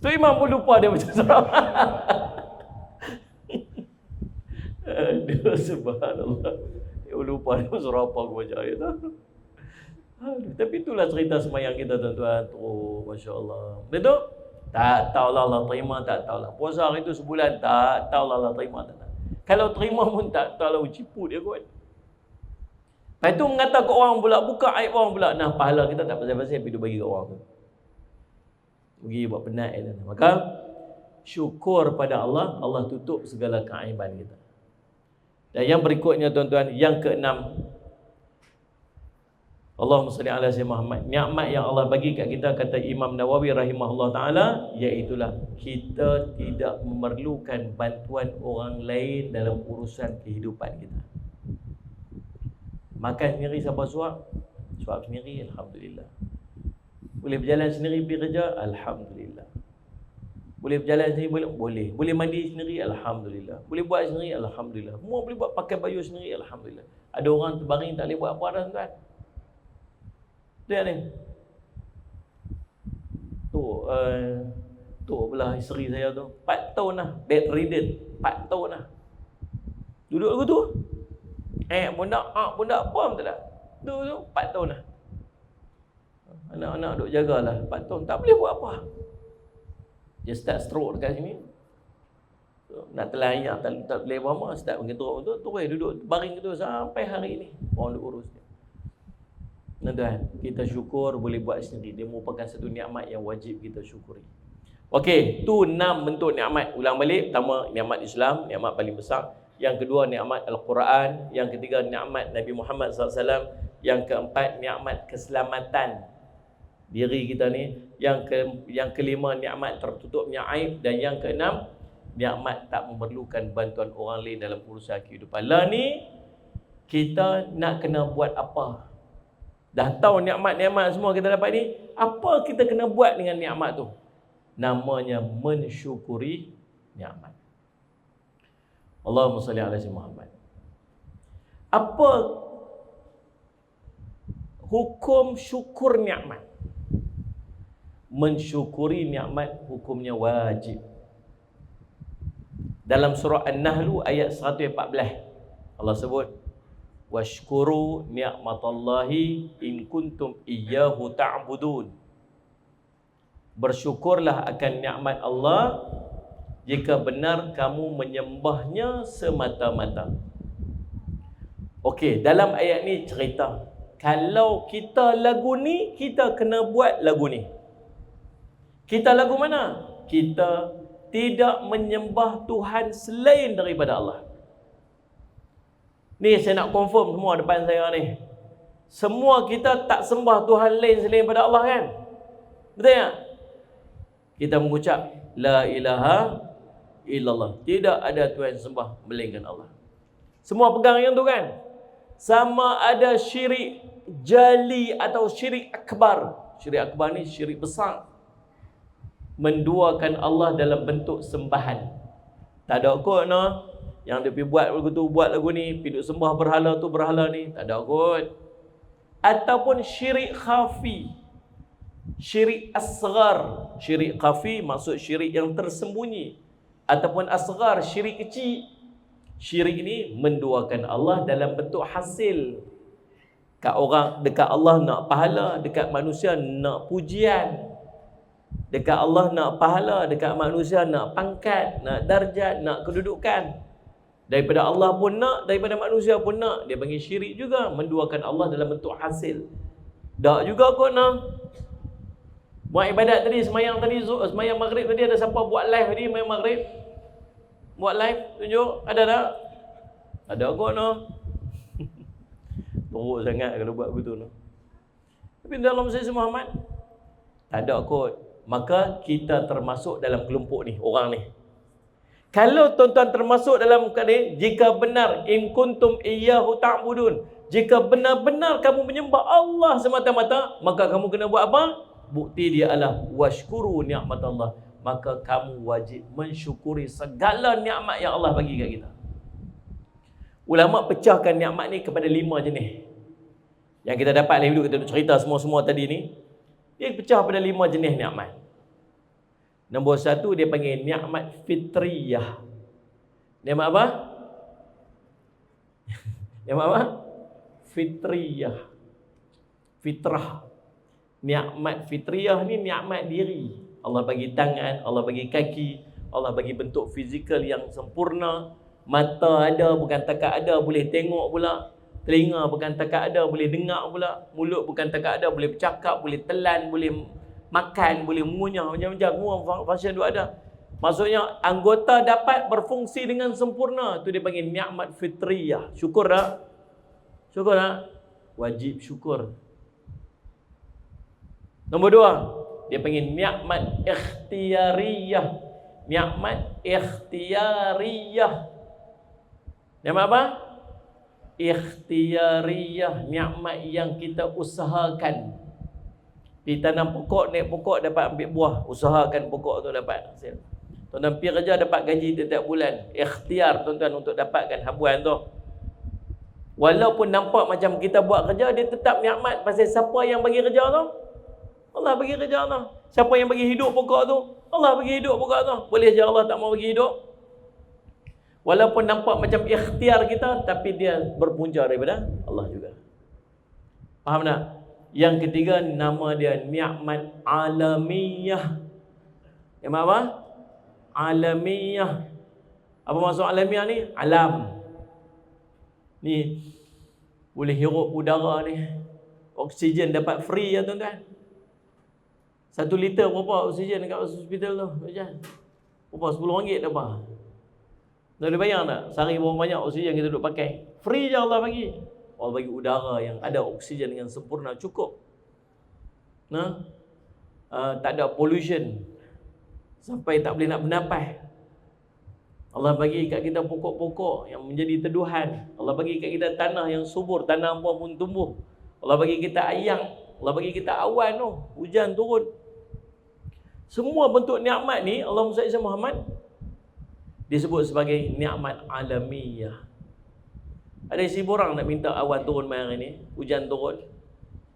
Tu imam pun lupa dia baca surah apa. Aduh, subhanallah. Dia lupa dia surah apa aku baca dia tu. Aduh, tapi itulah cerita semayang kita tuan-tuan. Oh, Masya Allah. Betul? Tak tahulah Allah terima, tak tahulah. Puasa hari itu sebulan, tak tahulah Allah terima, tak tahu. Kalau terima pun tak tahulah ucipu dia kot. Lepas tu mengata ke orang pula, buka aib orang pula. Nah, pahala kita tak pasal-pasal, pergi bagi ke orang tu. Pergi buat penat. Maka, syukur pada Allah, Allah tutup segala keaiban kita. Dan yang berikutnya tuan-tuan, yang keenam, Allahumma salli ala sayyidina Muhammad. Nikmat yang Allah bagi kat kita, kata Imam Nawawi rahimahullah taala, iaitulah kita tidak memerlukan bantuan orang lain dalam urusan kehidupan kita. Makan sendiri siapa suap? Suap sendiri, alhamdulillah. Boleh berjalan sendiri pergi kerja, alhamdulillah. Boleh berjalan sendiri, boleh. Boleh mandi sendiri, alhamdulillah. Boleh buat sendiri, alhamdulillah. Semua boleh buat, pakai baju sendiri, alhamdulillah. Ada orang terbaring tak boleh buat apa dah tuan. Dia ni. Tu belah isteri saya tu 4 tahun lah bedridden, 4 tahun lah duduk lagu tu. Bunda apa pun tak ada. Tu 4 tahun lah. Anak-anak duk jagalah 4 tahun, tak boleh buat apa. Dia start stroke dekat sini. Nak terlayak tak boleh apa-apa, start mengendrok tu, terus duduk baring tu sampai hari ni. Orang duk urus dia. Tuan-tuan, kita syukur boleh buat sendiri. Dia merupakan satu nikmat yang wajib kita syukuri. Okey, tu 6 bentuk nikmat. Ulang balik, pertama nikmat Islam, nikmat paling besar. Yang kedua nikmat Al-Quran, yang ketiga nikmat Nabi Muhammad SAW, yang keempat nikmat keselamatan diri kita ni, yang kelima nikmat tertutupnya aib, dan yang keenam nikmat tak memerlukan bantuan orang lain dalam urusan kehidupan. Lah ni kita nak kena buat apa? Dah tahu nikmat-nikmat semua kita dapat ni, apa kita kena buat dengan nikmat tu? Namanya mensyukuri nikmat. Allahumma salli ala sayyidina Muhammad. Apa hukum syukur nikmat? Mensyukuri nikmat hukumnya wajib. Dalam surah An-Nahl ayat 114, Allah sebut, washkuru ni'matallahi in kuntum iyyahu ta'budun. Bersyukurlah akan nikmat Allah jika benar kamu menyembahnya semata-mata. Okey, dalam ayat ni cerita, kalau kita lagu ni, kita kena buat lagu ni. Kita lagu mana? Kita tidak menyembah Tuhan selain daripada Allah. Ni saya nak confirm semua depan saya ni. Semua kita tak sembah Tuhan lain selain daripada Allah kan? Betul tak? Kita mengucap la ilaha illallah. Tidak ada Tuhan sembah melainkan Allah. Semua pegang yang tu kan? Sama ada syirik jali atau syirik akbar. Syirik akbar ni syirik besar. Menduakan Allah dalam bentuk sembahan. Tak ada kot no. Yang dia pergi buat lagu tu, buat lagu ni, pergi sembah berhala tu, berhala ni, tak ada kot. Ataupun syirik khafi, syirik asghar. Syirik khafi maksud syirik yang tersembunyi. ataupun asghar, syirik kecil. Syirik ni menduakan Allah dalam bentuk hasil. Kat orang, dekat Allah nak pahala, dekat manusia nak pujian. Dekat Allah nak pahala, dekat manusia nak pangkat, nak darjat, nak kedudukan. Daripada Allah pun nak, daripada manusia pun nak. Dia panggil syirik juga, menduakan Allah dalam bentuk hasil. Tak juga kot nak. Buat ibadat tadi, semayang tadi, semayang maghrib tadi, ada siapa buat live tadi, semayang maghrib? Buat live, tunjuk, ada tak? Ada kot nak. Teruk sangat kalau buat begitu nak. Tapi dalam Sayyidina Muhammad, tak ada kot. Maka kita termasuk dalam kelompok ni, orang ni. Kalau tuan-tuan termasuk dalam ni, jika benar, in kuntum iyyahu ta'budun, jika benar-benar kamu menyembah Allah semata-mata, maka kamu kena buat apa? Bukti dia adalah washkuru ni'mat Allah. Maka kamu wajib mensyukuri segala nikmat yang Allah bagi kat kita. Ulama pecahkan nikmat ni kepada 5 jenis. Yang kita dapat lagi dulu, kita duk cerita semua-semua tadi ni. Dia pecah pada 5 jenis nikmat. Nombor 1 dia panggil nikmat fitriyah. Nikmat apa? Nikmat apa? Fitriyah. Fitrah. Nikmat fitriyah ni nikmat diri. Allah bagi tangan, Allah bagi kaki, Allah bagi bentuk fizikal yang sempurna. Mata ada, bukan takat ada, boleh tengok pula. Telinga bukan takat ada, boleh dengar pula. Mulut bukan takat ada, boleh bercakap, boleh telan, boleh makan, boleh mengunyah, macam-macam. Semua function tu ada. Maksudnya anggota dapat berfungsi dengan sempurna. Itu dia panggil nikmat fitriyah. Syukur tak? Syukur tak? Wajib syukur. Nombor 2, dia panggil nikmat ikhtiyariyah. Nikmat ikhtiyariyah. Nikmat apa? Ikhtiyariyah. Nikmat yang kita usahakan. Pergi tanam pokok, naik pokok, dapat ambil buah. Usahakan pokok tu dapat hasil. Tuan-tuan pergi kerja, dapat gaji setiap bulan. Ikhtiar tuan-tuan untuk dapatkan habuan tu. Walaupun nampak macam kita buat kerja, dia tetap nikmat. Pasal siapa yang bagi kerja tu? Allah bagi kerja tu. Siapa yang bagi hidup pokok tu? Allah bagi hidup pokok tu. Boleh je Allah tak mau bagi hidup? Walaupun nampak macam ikhtiar kita, tapi dia berpunca daripada Allah juga. Faham tak? Yang ketiga, nama dia nikmat alamiyah. Nikmat apa? Alamiyah. Apa maksud alamiyah ni? Alam. Ni boleh hirup udara ni. Oksigen dapat free ya tuan-tuan. 1 liter berapa oksigen dekat hospital tu? Berapa? RM10 dapat. Dah boleh bayang tak? Sehari berapa banyak oksigen kita duduk pakai? Free je Allah bagi. Allah bagi udara yang ada oksigen dengan sempurna, cukup. Nah, tak ada pollution. Sampai tak boleh nak bernafas. Allah bagi kat kita pokok-pokok yang menjadi teduhan. Allah bagi kat kita tanah yang subur, tanah apa pun tumbuh. Allah bagi kita ayam. Allah bagi kita awan tu, hujan turun. Semua bentuk nikmat ni Allah Muhammad disebut sebagai nikmat alamiyah. Ada isi borang nak minta awan turun mai hari ni, hujan turun.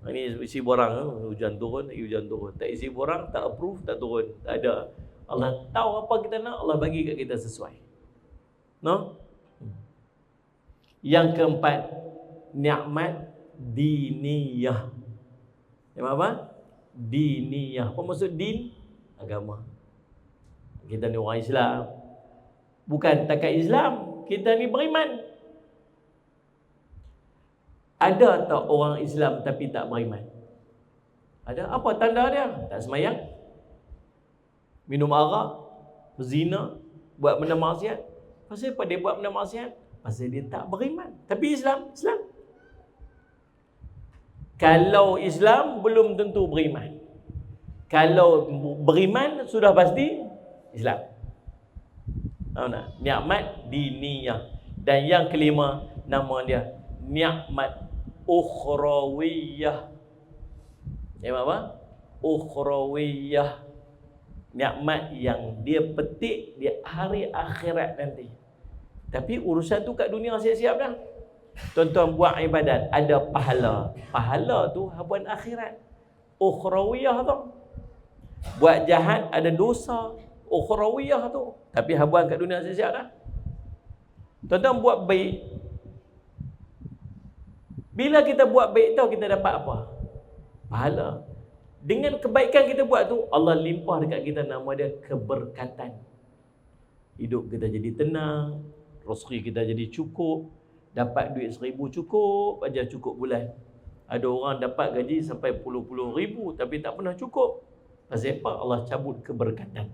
Ini isi borang, hujan turun, hujan turun. Tak isi borang, tak approve, tak turun. Tak ada. Allah tahu apa kita nak, Allah bagi kat kita sesuai. No? Yang keempat, nikmat diniyah. Nikmat apa? Diniyah. Apa maksud din? Agama. Kita ni orang Islam. Bukan takat Islam, kita ni beriman. Ada tak orang Islam tapi tak beriman? Ada. Apa tanda dia? Tak semayang, minum arak, berzina, buat benda maksiat. Pasal apa dia buat benda maksiat? Pasal dia tak beriman. Tapi Islam. Kalau Islam belum tentu beriman. Kalau beriman sudah pasti Islam. Tahu tak? Nikmat diniyah. Dan yang kelima, nama dia nikmat ukhrawiyah. Nikmat apa? Ukhrawiyah. Nikmat yang dia petik di hari akhirat nanti. Tapi urusan tu kat dunia siap-siap dah. Tuan-tuan buat ibadat, ada pahala. Pahala tu habuan akhirat. Ukhrawiyah tu. Buat jahat ada dosa. ukhrawiyah tu. Tapi habuan kat dunia siap-siap dah. Tuan-tuan buat baik. Bila kita buat baik tahu kita dapat apa? Pahala. Dengan kebaikan kita buat tu, Allah limpah dekat kita, nama dia keberkatan. Hidup kita jadi tenang, rezeki kita jadi cukup, dapat duit 1,000 cukup, aja cukup bulan. Ada orang dapat gaji sampai puluh-puluh ribu tapi tak pernah cukup. Pasal apa? Allah cabut keberkatan.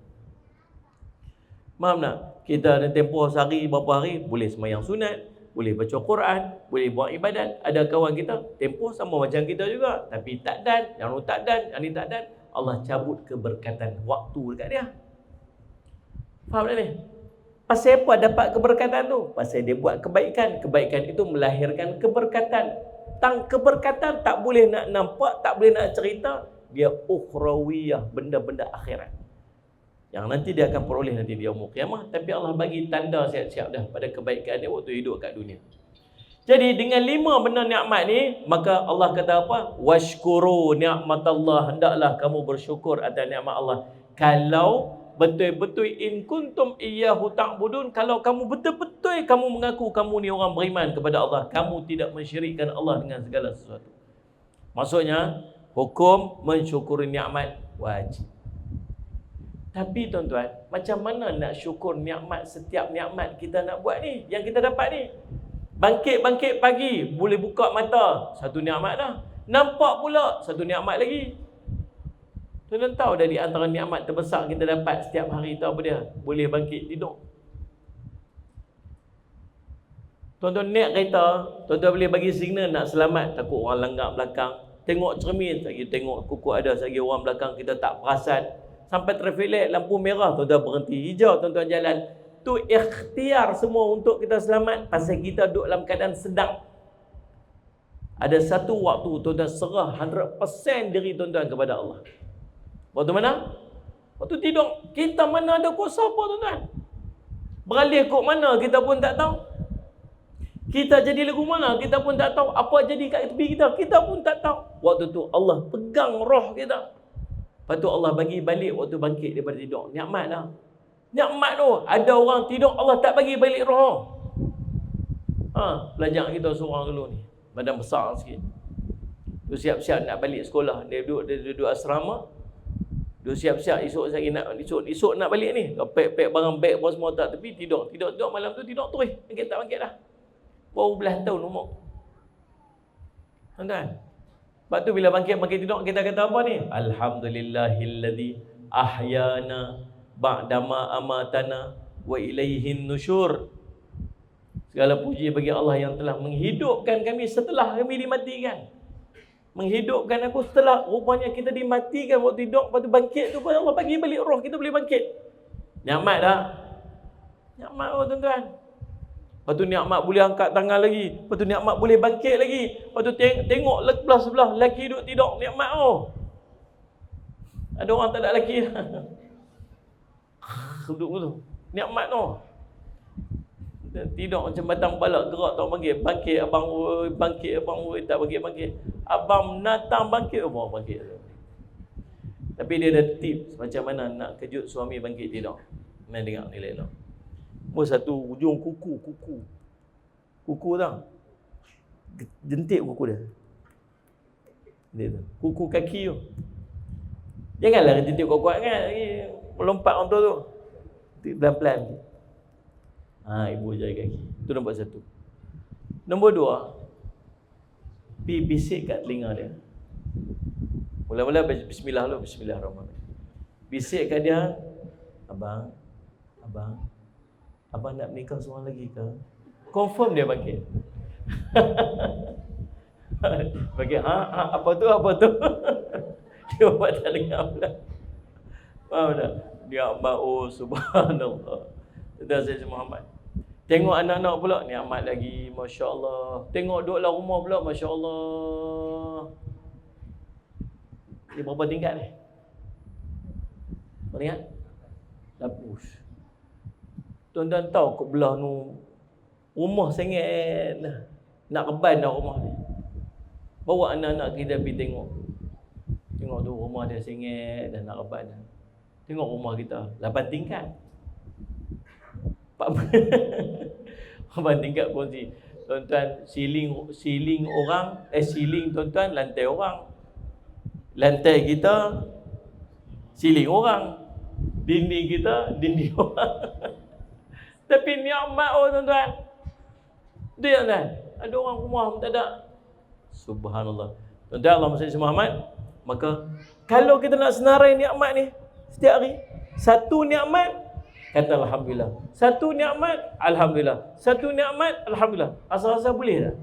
Faham tak? Kita ada tempoh sehari berapa hari, boleh sembahyang sunat, boleh baca Quran, boleh buat ibadat. Ada kawan kita, tempoh sama macam kita juga, tapi tak dan, yang ni tak dan, yang ni tak dan. Allah cabut keberkatan waktu dekat dia. Faham tak ni? Pasal apa dapat keberkatan tu? Pasal dia buat kebaikan. Kebaikan itu melahirkan keberkatan. Keberkatan tak boleh nak nampak, tak boleh nak cerita. Dia ukhrawiyah, benda-benda akhirat, yang nanti dia akan peroleh nanti di yaumul qiyamah. Tapi Allah bagi tanda siap-siap dah pada kebaikan dia waktu hidup kat dunia. Jadi dengan 5 benda nikmat ni, maka Allah kata apa? Washkuru ni'matallah, hendaklah kamu bersyukur atas nikmat Allah. Kalau betul-betul in kuntum iyyahu ta'budun, kalau kamu betul-betul kamu mengaku kamu ni orang beriman kepada Allah, kamu tidak mensyirikkan Allah dengan segala sesuatu. Maksudnya hukum mensyukuri nikmat wajib. Tapi tuan-tuan, macam mana nak syukur nikmat, setiap nikmat kita nak buat ni, yang kita dapat ni? Bangkit-bangkit pagi, boleh buka mata, satu nikmat dah. Nampak pula, satu nikmat lagi. Tuan-tuan tahu dari antara nikmat terbesar kita dapat setiap hari tu apa dia? Boleh bangkit tidur. Tuan-tuan naik kereta, tuan-tuan boleh bagi signal nak selamat, takut orang langgar belakang. Tengok cermin, lagi tengok kuku ada, lagi orang belakang kita tak perasan. Sampai traffic light, lampu merah, tuan-tuan berhenti. Hijau, tuan-tuan jalan. Tu ikhtiar semua untuk kita selamat. Pasal kita duduk dalam keadaan sedang. Ada satu waktu, tuan-tuan serah 100% diri tuan-tuan kepada Allah. Waktu mana? Waktu tidur. Kita mana ada kuasa apa, tuan-tuan? Beralih kok mana, kita pun tak tahu. Kita jadi lagu mana, kita pun tak tahu. Apa jadi kat tepi kita pun tak tahu. Waktu tu Allah pegang roh kita. Lepas tu Allah bagi balik waktu bangkit daripada tidur. Nikmat dah. Nikmat tu. Ada orang tidur, Allah tak bagi balik roh. Pelajar kita seorang dulu ni, badan besar sikit. Dia siap-siap nak balik sekolah. Dia duduk asrama. Dia siap-siap esok nak balik ni. Pack barang beg apa semua tak tepi, tidur. Tidur malam tu tidur terus. Bangkit tak bangkit dah. Baru belah tahun umur. Tuan-tuan. Sebab tu bila bangkit tidur, kita kata apa ni? Alhamdulillahilladzi ahyana ba'dama amatana wa ilaihin nusyur. Segala puji bagi Allah yang telah menghidupkan kami setelah kami dimatikan. Menghidupkan aku setelah rupanya kita dimatikan waktu tidur, lepas tu bangkit tu Allah bagi balik roh, kita boleh bangkit. Nikmat dah. Nikmat tuan-tuan. Lepas tu nikmat boleh angkat tangan lagi. Lepas tu nikmat boleh bangkit lagi. Lepas tu tengok belah sebelah lelaki duduk tidur. Nikmat Ada orang tak ada lelaki. Duduk tu. Nikmat Tidur macam batang balak gerak tak panggil. Bangkit abang oi, bangkit abang oi, tak bangkit. Abang natang bangkit, abang bangkit. Tapi dia ada tips macam mana nak kejut suami bangkit tidur. Main dengar ni elok. Satu ujung kuku tau, jentik kuku dia tu. Kuku kaki tu, janganlah jentik kuat-kuat kan, melompat orang tu pelan-pelan. Ibu jari kaki. Itu nombor 1. Nombor 2, pergi bisik kat telinga dia. Mula-mula bismillah dulu, bismillahirrahmanirrahim. Bisik kat dia, abang nak menikah seorang lagi ke? Confirm dia bangkit. Bangkit, apa tu? Dia buat tak dengar pula. Faham tak? Dia subhanallah. Tuan Sayyid Muhammad. Tengok anak-anak pula, nikmat lagi, Masya Allah. Tengok duduk dalam rumah pula, Masya Allah. Dia berapa tingkat ni? Berapa tingkat? Lapus. Tuan-tuan tahu kat belah tu rumah sangat dah. Nak reban dah rumah ni. Bawa anak-anak kita pergi tengok. Tengok tu rumah dia sangat dah nak reban dah. Tengok rumah kita 8 tingkat. 8 tingkat kursi. Tuan-tuan, siling orang, siling tuan-tuan, lantai orang. Lantai kita, siling orang. Dinding kita, dinding orang. Tapi nikmat tuan-tuan. Dia tuan-tuan, ada orang rumah pun tak ada. Subhanallah. Tuan-tuan, Allah SWT Muhammad, maka kalau kita nak senarai nikmat ni setiap hari, satu nikmat kata alhamdulillah, satu nikmat alhamdulillah, satu nikmat alhamdulillah. Asal-asal boleh tak?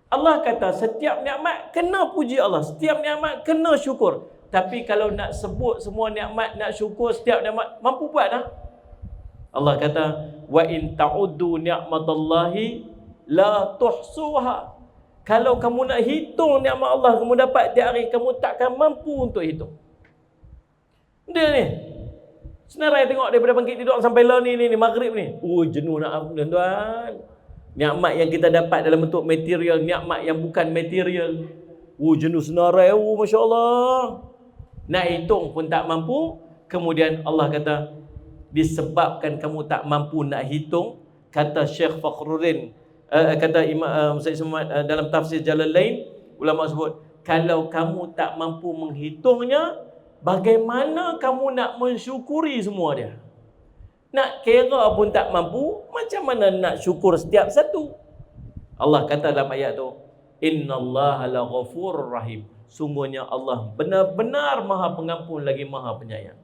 Allah kata setiap nikmat kena puji Allah, setiap nikmat kena syukur. Tapi kalau nak sebut semua nikmat, nak syukur setiap nikmat, mampu buat dah. Allah kata wa in ta'uddu ni'matallahi la tuhsuha. Kalau kamu nak hitung nikmat Allah kamu dapat tiap hari, kamu takkan mampu untuk hitung. Dia ni senarai tengok daripada bangkit tidur sampai lah ni maghrib ni. Jenuh nak tuan-tuan. Nikmat yang kita dapat dalam bentuk material, nikmat yang bukan material. Jenuh senarai. Masya-Allah. Nak hitung pun tak mampu. Kemudian Allah kata disebabkan kamu tak mampu nak hitung, kata Syekh Fakhruddin, kata Imam Said Sumat dalam tafsir Jalalain, ulama sebut, kalau kamu tak mampu menghitungnya, bagaimana kamu nak mensyukuri semua dia? Nak kira pun tak mampu, macam mana nak syukur setiap satu? Allah kata dalam ayat tu, innallaha laghafurur rahim. Sungguhnya Allah benar-benar Maha Pengampun lagi Maha Penyayang.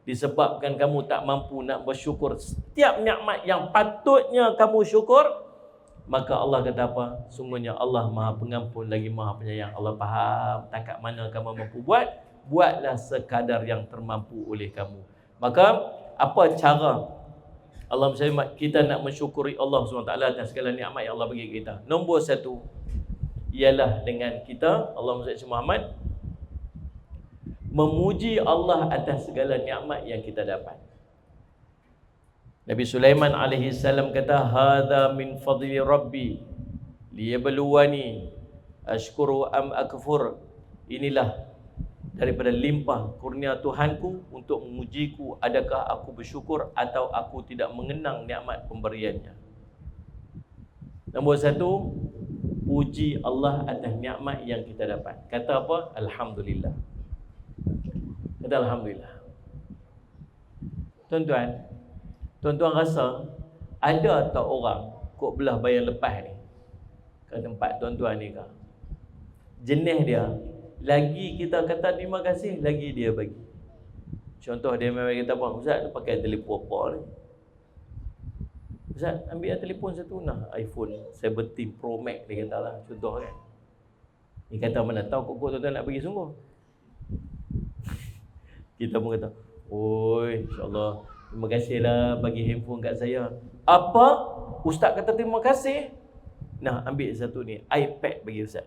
Disebabkan kamu tak mampu nak bersyukur setiap nikmat yang patutnya kamu syukur, maka Allah kata apa? Sungguhnya Allah Maha Pengampun lagi Maha Penyayang. Allah faham takat mana kamu mampu buat, buatlah sekadar yang termampu oleh kamu. Maka apa cara Allah SWT kita nak mensyukuri Allah SWT atas segala nikmat yang Allah bagi kita? Nombor satu ialah dengan kita, Allah SWT Muhammad, memuji Allah atas segala nikmat yang kita dapat. Nabi Sulaiman alaihi salam kata, hadza min fadli rabbi liyabluwani ashkuru am akfur. Inilah daripada limpah kurnia Tuhanku untuk memujiku, adakah aku bersyukur atau aku tidak mengenang nikmat pemberiannya. Nombor satu, puji Allah atas nikmat yang kita dapat. Kata apa? Alhamdulillah. Kata alhamdulillah. Tuan-tuan rasa ada tak orang kok belah bayang lepas ni ke tempat tuan-tuan ni ke? Jenis dia, lagi kita kata terima kasih, lagi dia bagi. Contoh dia memang kata apa? Ustaz, dia pakai telefon apa ni? Ustaz, ambil telefon satu nah, iPhone 17 Pro Max dia kata lah. Contoh kan. Dia kata mana tahu kok tuan-tuan nak bagi sungguh. Kita pun kata, oi, insyaAllah, terima kasihlah bagi handphone kat saya. Apa? Ustaz kata terima kasih. Nah, ambil satu ni, iPad bagi Ustaz.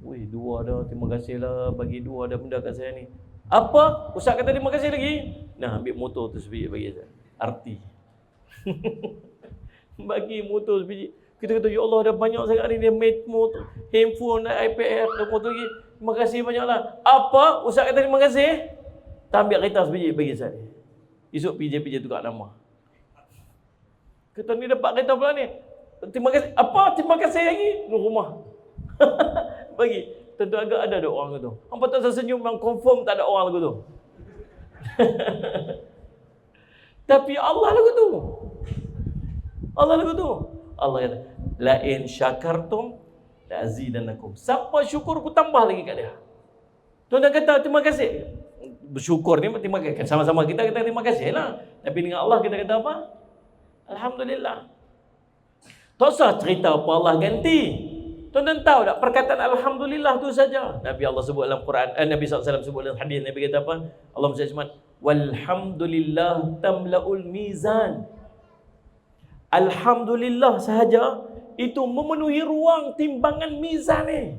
Wih, dua dah, terima kasihlah bagi dua dah benda kat saya ni. Apa? Ustaz kata terima kasih lagi. Nah, ambil motor tu sebiji bagi Ustaz. Arti. Bagi motor sebiji. Kita kata, ya Allah, dah banyak sangat ni dia motor, handphone, iPad, motor lagi. Terima kasih banyaklah. Apa? Ustaz kata terima kasih. Tak ambil kereta sebiji bagi Ustaz. Esok PJ tukar nama. Kata ni dapat kereta pula ni. Terima kasih. Apa? Terima kasih lagi. Di rumah. Bagi. Tentu agak ada orang tu. Hampa tak senyum memang confirm tak ada orang lagu tu. Tapi Allah lagu tu. Allah lagu tu. Allah kata, la in syakartum la azidannakum. Siapa syukur aku tambah lagi kat dia. Tuan-tuan kata terima kasih. Bersyukur ni terima kasih. Sama-sama kita kata terima kasih lah. Tapi dengan Allah kita kata apa? Alhamdulillah. Tak usah cerita apa Allah ganti. Tuan-tuan tahu tak perkataan alhamdulillah tu saja. Nabi Allah sebut dalam Quran, Nabi SAW sebut dalam hadis, Nabi kata apa? Allah SWT, walhamdulillah tamla'ul mizan. Alhamdulillah sahaja itu memenuhi ruang timbangan mizan ni.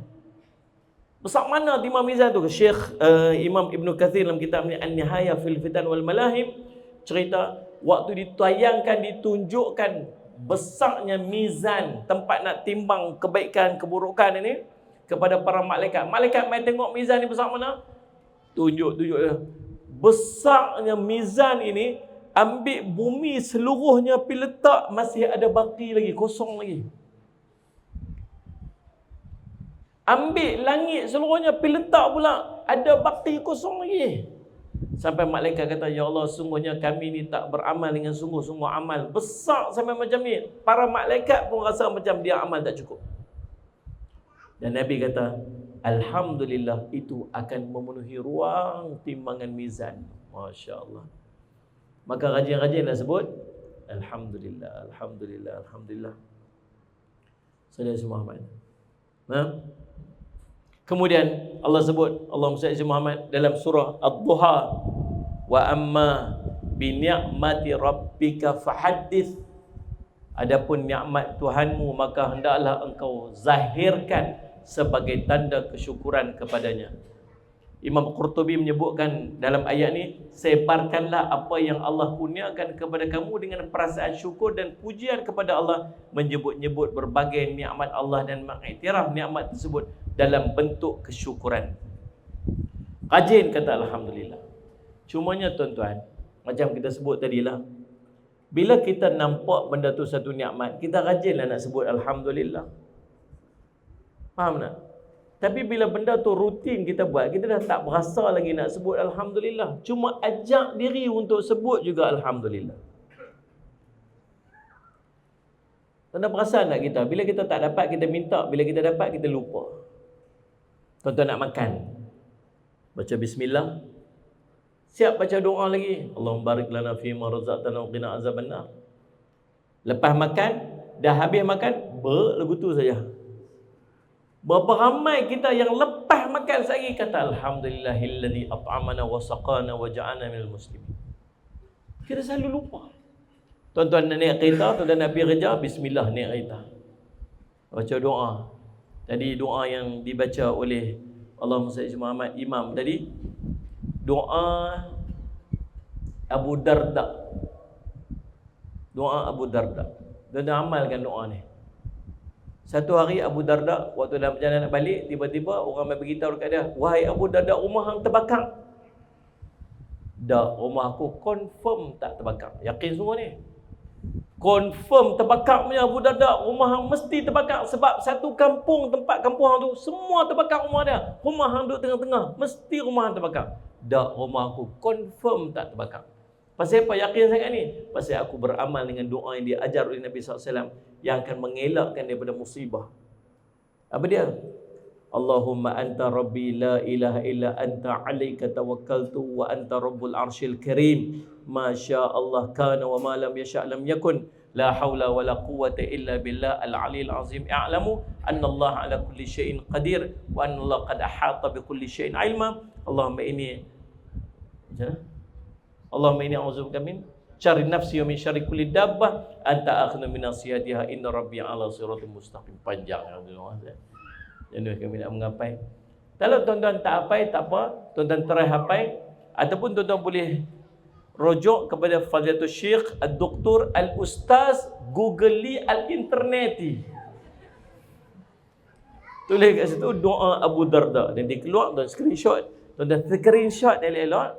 Besar mana timbang mizan tu? Syekh Imam Ibn Kathir dalam kitab ni An-Nihaya fil Fitan wal Malahim cerita waktu ditayangkan, ditunjukkan besarnya mizan, tempat nak timbang kebaikan keburukan ini kepada para malaikat. Malaikat mai tengok mizan ni besar mana? Tunjuk dia. besarnya mizan ini, ambil bumi seluruhnya pergi letak, masih ada baki lagi, kosong lagi. Ambil langit seluruhnya pergi letak pula, ada baki kosong lagi. Sampai malaikat kata, ya Allah, sungguhnya kami ni tak beramal dengan sungguh-sungguh amal. Besar sampai macam ni. Para malaikat pun rasa macam dia amal tak cukup. Dan Nabi kata, alhamdulillah, itu akan memenuhi ruang timbangan mizan. Masya Allah. Maka rajin-rajinlah sebut alhamdulillah, alhamdulillah, alhamdulillah. Saudara Muhammad. Kemudian Allah sebut, Allahumma salli ala Muhammad dalam surah Ad-Duha, wa amma bi ni'mati rabbika fahaddits. Adapun nikmat Tuhanmu, maka hendaklah engkau zahirkan sebagai tanda kesyukuran kepadanya. Imam Qurtubi menyebutkan dalam ayat ni, sebarkanlah apa yang Allah kurniakan kepada kamu dengan perasaan syukur dan pujian kepada Allah, menyebut-nyebut berbagai nikmat Allah dan mengiktiraf nikmat tersebut dalam bentuk kesyukuran. Rajin kata alhamdulillah. Cumanya tuan-tuan, macam kita sebut tadilah, bila kita nampak benda tu satu nikmat, kita rajinlah nak sebut alhamdulillah. Faham tak? Tapi bila benda tu rutin kita buat, kita dah tak berasa lagi nak sebut alhamdulillah. Cuma ajak diri untuk sebut juga alhamdulillah. Tuan-tuan perasan tak kita? Bila kita tak dapat, kita minta. Bila kita dapat, kita lupa. Tuan-tuan nak makan, baca bismillah, siap baca doa lagi, Allahumma barik lana fima razaqtana wa qina azabannar. Lepas makan, dah habis makan, lagu tu saja. Berapa ramai kita yang lepas makan sehari kata alhamdulillahilladzi at'amana wa saqana wa ja'alna minal muslimin. Kita selalu lupa. Tuan-tuan nak naik kereta, tuan-tuan nak pergi kerja, bismillah naik kereta. Baca doa. Tadi doa yang dibaca oleh Allahumma salli ala Muhammad imam tadi, doa Abu Darda. Doa Abu Darda. Tuan-tuan amalkan doa ni. Satu hari Abu Darda waktu dalam perjalanan nak balik, tiba-tiba orang mai beritahu dekat dia, wahai Abu Darda, rumah hang terbakar. Dak, rumah aku confirm tak terbakar. Yakin semua ni? Confirm terbakar punya Abu Darda, rumah hang mesti terbakar sebab satu kampung, tempat kampung hang tu semua terbakar rumah dia. Rumah hang duduk tengah-tengah, mesti rumah hang terbakar. Dak, rumah aku confirm tak terbakar. Pasal apa yakin sangat ni? Pasal aku beramal dengan doa yang diajar oleh Nabi SAW yang akan mengelakkan daripada musibah. Apa dia? Allahumma anta rabbi la ilaha illa anta alaika tawakkaltu wa anta rabbul arshil karim. Ma syaa Allah kana wa ma lam yasha' lam yakun. La haula wa la quwwata illa billah al-'aliyyil 'azim. I'lamu anna Allah 'ala kulli syai'in qadir wa anna Allah qad ahata bi kulli syai'in 'ilma. Allahumma inni Allahumma inni a'udzubika min syarri nafsi wa min syarri kulli dabbah anta akhnu min nasiyatiha inna rabbi 'ala siratal mustaqim. Panjang doa saya. Jadi kami nak menghapai. Kalau tuan-tuan tak hafal tak apa, tuan-tuan try hafal ataupun tuan-tuan boleh rujuk kepada Fadilatul Syekh Ad-Doktor Al-Ustaz Googli Al-Interneti. Tulis kat situ doa Abu Darda dan dikeluar, tuan screenshot, tuan-tuan screenshot elok-elok,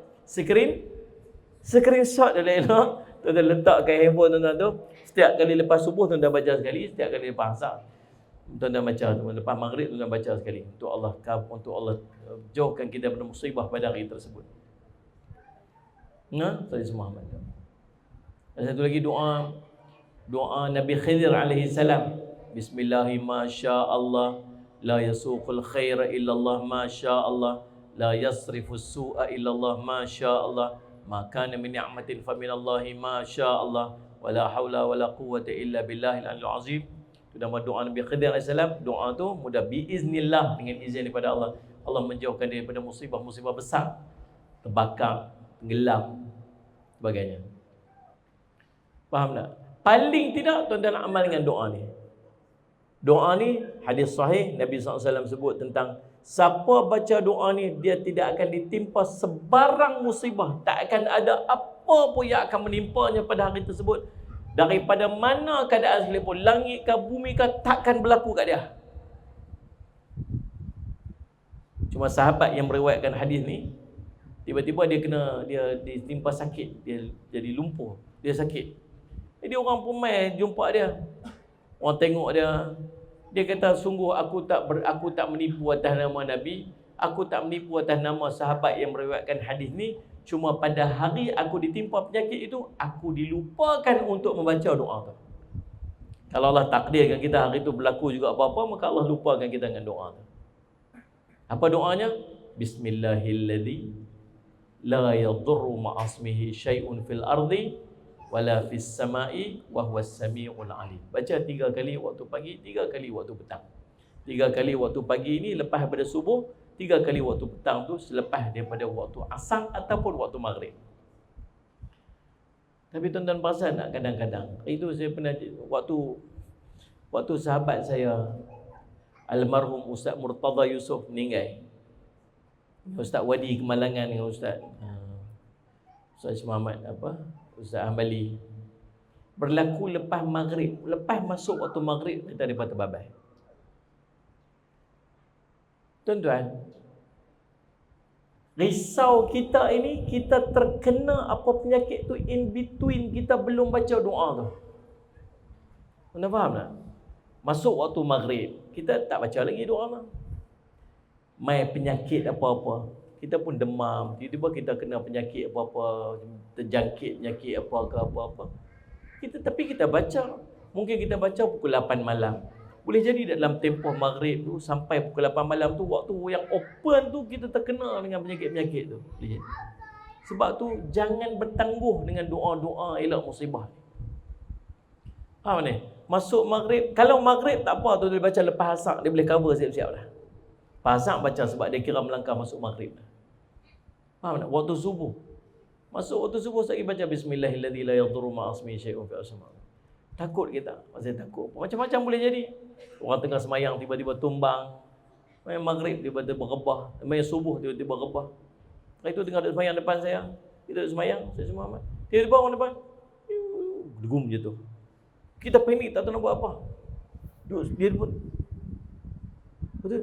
screenshot elok-elok, tuan-tuan letak kat handphone tuan-tuan tu. Setiap kali lepas subuh tuan-tuan baca sekali, setiap kali lepas asar tuan-tuan baca, lepas maghrib tuan-tuan baca sekali. Untuk Allah jauhkan kita daripada musibah pada hari tersebut. Tadi semua amal. Ada satu lagi doa Nabi Khidir alaihi salam. Bismillahi ma syaa Allah la yasuqul khaira illa Allah ma syaa Allah la yasrifus su'a illa Allah ma syaa Allah ma kana min ni'matin fa min Allah ma syaa Allah wa la haula wa la quwwata illa billahil aliyyil azim. Itu nama doa Nabi Khidir alaihi salam. Doa tu mudah biiznillah, dengan izin daripada Allah. Allah menjauhkan dia daripada musibah-musibah besar, terbakar, tenggelam, sebagainya. Faham tak? Paling tidak tuan-tuan nak amal dengan doa ni. Doa ni hadis sahih Nabi SAW sebut tentang siapa baca doa ni dia tidak akan ditimpa sebarang musibah, tak akan ada apa pun yang akan menimpanya pada hari tersebut. Daripada mana keadaan sekalipun, langit ke bumi ke, takkan berlaku kat dia. Cuma sahabat yang meriwayatkan hadis ni Tiba-tiba dia ditimpa sakit, dia jadi lumpuh, dia sakit. Jadi orang pun mai jumpa dia. Orang tengok dia kata, sungguh aku tak menipu atas nama Nabi, aku tak menipu atas nama sahabat yang meriwayatkan hadis ni. Cuma pada hari aku ditimpa penyakit itu, aku dilupakan untuk membaca doa tu. Kalau Allah takdirkan kita hari itu berlaku juga apa-apa, maka Allah lupakan kita dengan doa tu. Apa doanya? Bismillahilladzi la yadurru ma'asmihi syai'un fil ardi wala fis sama'i wa huwas samiul alim. Baca 3 kali waktu pagi, 3 kali waktu petang. 3 kali waktu pagi ini lepas daripada subuh, 3 kali waktu petang tu selepas daripada waktu asar ataupun waktu maghrib. Tapi tuan-tuan perasan tak, kadang-kadang itu saya pernah waktu sahabat saya almarhum Ustaz Murtada Yusof meninggal, Ustaz Wadi Kemalangan dengan Ustaz Muhammad Ustaz Hambali, berlaku lepas maghrib, lepas masuk waktu maghrib kita daripada Babai. Tuan-tuan, risau kita ini, kita terkena apa penyakit tu in between kita belum baca doa tu. Anda faham tak? Masuk waktu maghrib, kita tak baca lagi doa tu. Mai penyakit apa-apa, kita pun demam, tiba-tiba kita kena penyakit apa-apa, terjangkit penyakit apa-apa. Tapi kita baca. Mungkin kita baca pukul 8 malam. Boleh jadi dalam tempoh maghrib tu sampai pukul 8 malam tu, waktu yang open tu kita terkena dengan penyakit-penyakit tu. Boleh. Sebab tu jangan bertangguh dengan doa-doa elak musibah. Faham ni? Masuk maghrib, kalau maghrib tak apa tu dia baca lepas asar, dia boleh cover siap-siap dah. Lepas asar baca sebab dia kira melangkah masuk maghrib. Faham tak? Waktu subuh. Masuk waktu subuh sekali baca bismillahilladzi la yadurru ma'asmihi syai'un fil ardi. Takut kita, masih takut. Macam-macam boleh jadi. Orang tengah semayang tiba-tiba tumbang. Semayang maghrib tiba-tiba rebah. Semayang subuh tiba-tiba rebah. Hari itu tengah ada semayang depan saya. Kita ada semayang, saya semua amat. Tiba-tiba orang depan, degum je tu. Kita panik, tak tahu nak buat apa. Dia pun betul.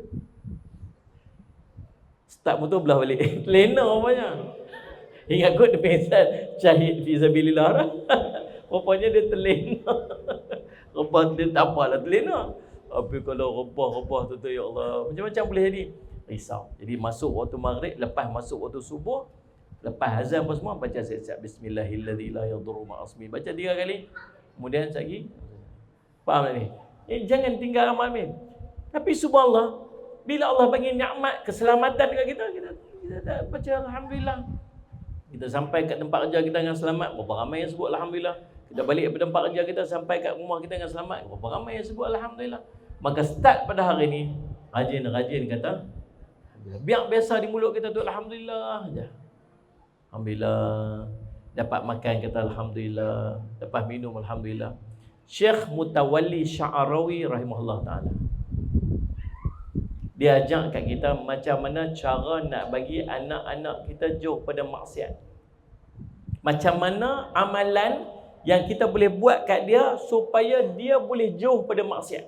Start motor belah balik. Lena rupanya. Ingat kot dia pengsan syahid fi sabilillah. Rupanya dia terlena. Rebah dia tak apalah terlena. Tapi kalau rebah tu ya Allah, macam-macam boleh jadi. Risau. Jadi masuk waktu maghrib, lepas masuk waktu subuh, lepas azan apa semua, baca siap-siap bismillahilladzi la yadurru ma'asmihi. Baca 3 kali. Kemudian lagi. Faham tak ni? Jangan tinggal amal ni. Tapi subhanallah, bila Allah bagi nikmat keselamatan dekat kita tak baca alhamdulillah. Kita sampai kat tempat kerja kita dengan selamat, berapa ramai yang sebut alhamdulillah. Kita balik ke tempat kerja kita, sampai kat rumah kita dengan selamat, berapa ramai yang sebut alhamdulillah. Maka start pada hari ni, rajin kata biar biasa di mulut kita tu alhamdulillah aja. Alhamdulillah. Dapat makan kata alhamdulillah, dapat minum alhamdulillah. Syekh Mutawalli Sya'arawi rahimahullah ta'ala, dia ajak kat kita macam mana cara nak bagi anak-anak kita jauh pada maksiat. Macam mana amalan yang kita boleh buat kat dia supaya dia boleh jauh pada maksiat.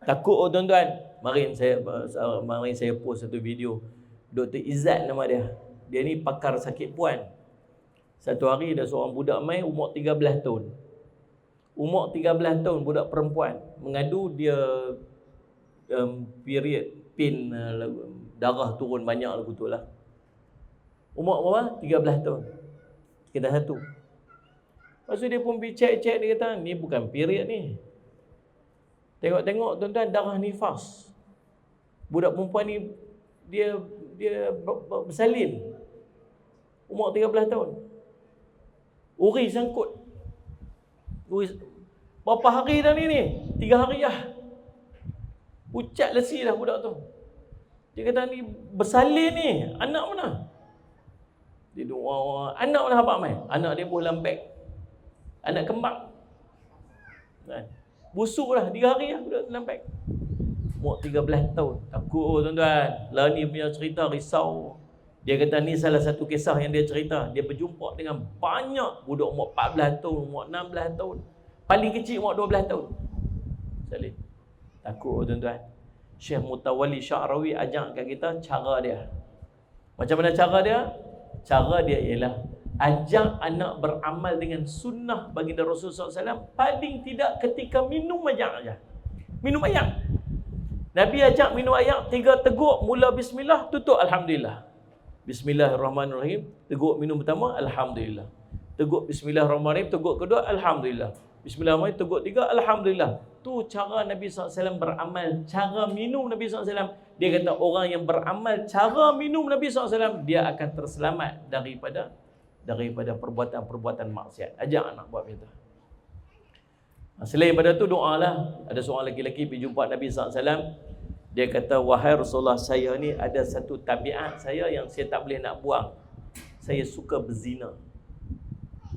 Takut tuan-tuan. Mari saya post satu video. Dr. Izzat nama dia. Dia ni pakar sakit puan. Satu hari ada seorang budak mai umur 13 tahun. Umur 13 tahun budak perempuan mengadu dia period pin darah turun banyak lagu tu lah. Umur berapa? 13 tahun. Kita satu. Lepas tu dia pun pergi cek, dia kata ni bukan period ni. Tengok-tengok tuan-tuan, darah nifas. Budak perempuan ni dia bersalin. Umur 13 tahun. Uri sangkut. Berapa hari dah ni? 3 hari lah. Pucat lesi dah budak tu. Dia kata ni bersalin ni. Anak mana? Dia doa, anak mana habaq mai? Anak dia buah dalam beg. Anak kembang. Busuk lah 3 hari lah budak dalam beg. Umur 13 tahun. Takut tuan-tuan. Lah ni punya cerita risau. Dia kata ni salah satu kisah yang dia cerita. Dia berjumpa dengan banyak budak umur 14 tahun, umur 16 tahun. Paling kecil umur 12 tahun. Salih. Takut tuan-tuan. Syekh Mutawalli Sya'arawi ajak kat kita cara dia. Macam mana cara dia? Cara dia ialah ajak anak beramal dengan sunnah baginda Rasulullah SAW. Paling tidak ketika minum aja. Minum air. Nabi ajak minum air, 3 teguk, mula bismillah, tutup alhamdulillah. Bismillahirrahmanirrahim, teguk minum pertama, alhamdulillah. Teguk bismillahirrahmanirrahim, teguk kedua, alhamdulillah. Bismillahirrahmanirrahim, teguk 3, alhamdulillah. Tu cara Nabi SAW beramal, cara minum Nabi SAW. Dia kata orang yang beramal cara minum Nabi SAW, dia akan terselamat daripada perbuatan-perbuatan maksiat. Ajak anak buat macam tu. Selain pada tu, doa lah. Ada seorang lelaki pergi jumpa Nabi SAW. Dia kata, wahai Rasulullah, saya ni ada satu tabiat saya yang saya tak boleh nak buang. Saya suka berzina.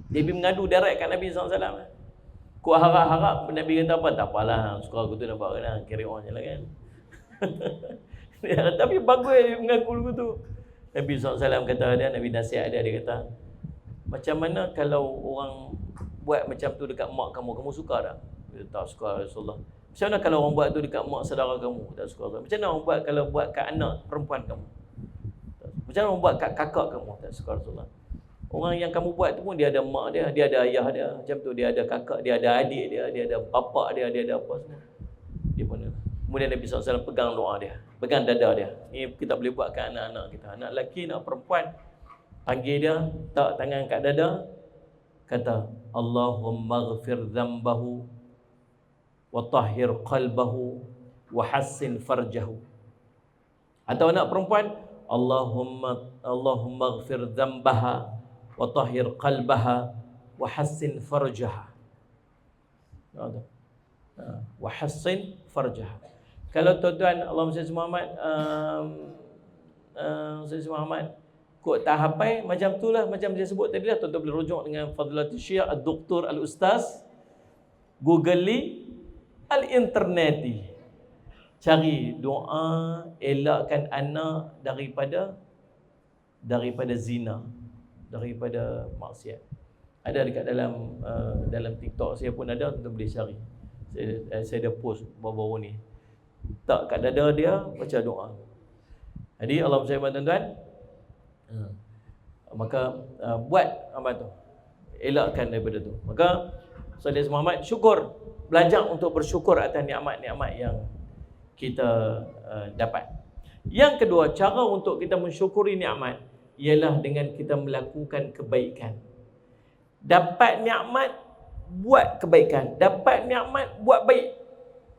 Dia pergi mengadu direct kat Nabi SAW. Kau harap-harap Nabi kata apa? Tak apalah, suka aku tu nampak kan, carry on je lah kan. Tapi bagus dia mengaku dulu tu. Nabi SAW kata dia, Nabi nasihat dia kata, macam mana kalau orang buat macam tu dekat mak kamu suka tak? Dia tak suka Rasulullah. Macam mana kalau orang buat tu dekat mak saudara kamu? Tak suka. Macam mana orang buat kalau buat kat anak perempuan kamu? Macam mana orang buat kat kakak kamu? Tak suka Rasulullah. Orang yang kamu buat tu pun dia ada mak dia, dia ada ayah dia, macam tu dia ada kakak, dia ada adik dia, dia ada bapa dia, dia ada apa semua. Dia pun. Kemudian Nabi SAW pegang doa dia, pegang dada dia. Ini kita boleh buat kat anak-anak kita. Anak lelaki, anak perempuan. Panggil dia, tak tangan kat dada, kata Allahumma ghafir dhanbahu wa tahhir qalbahu wa hassin farjahu. Atau anak perempuan, Allahumma ghafir dhanbaha wa tahhir qalbaha wa hassin farjaha. Wa hassin farjaha. Kalau tuan-tuan Allahumma salli Muhammad Sayyidina Muhammad kok tak hafal macam tu lah, macam dia sebut tadi lah, tuan-tuan boleh rujuk dengan Fadilatul Syekh Al-Doktor Al-Ustaz, Google Al-Interneti, cari doa elakkan anak daripada zina, daripada maksiat. Ada dekat dalam TikTok saya pun ada, tuan-tuan boleh cari. Saya dah post baru-baru ni. Tak kat dada dia baca doa. Jadi Allahumma salli tuan-tuan. Maka buat amal tu, elakkan daripada tu. Maka Sayyidina Muhammad syukur, belajar untuk bersyukur atas nikmat-nikmat yang kita dapat. Yang kedua, cara untuk kita mensyukuri nikmat ialah dengan kita melakukan kebaikan. Dapat nikmat, buat kebaikan. Dapat nikmat, buat baik.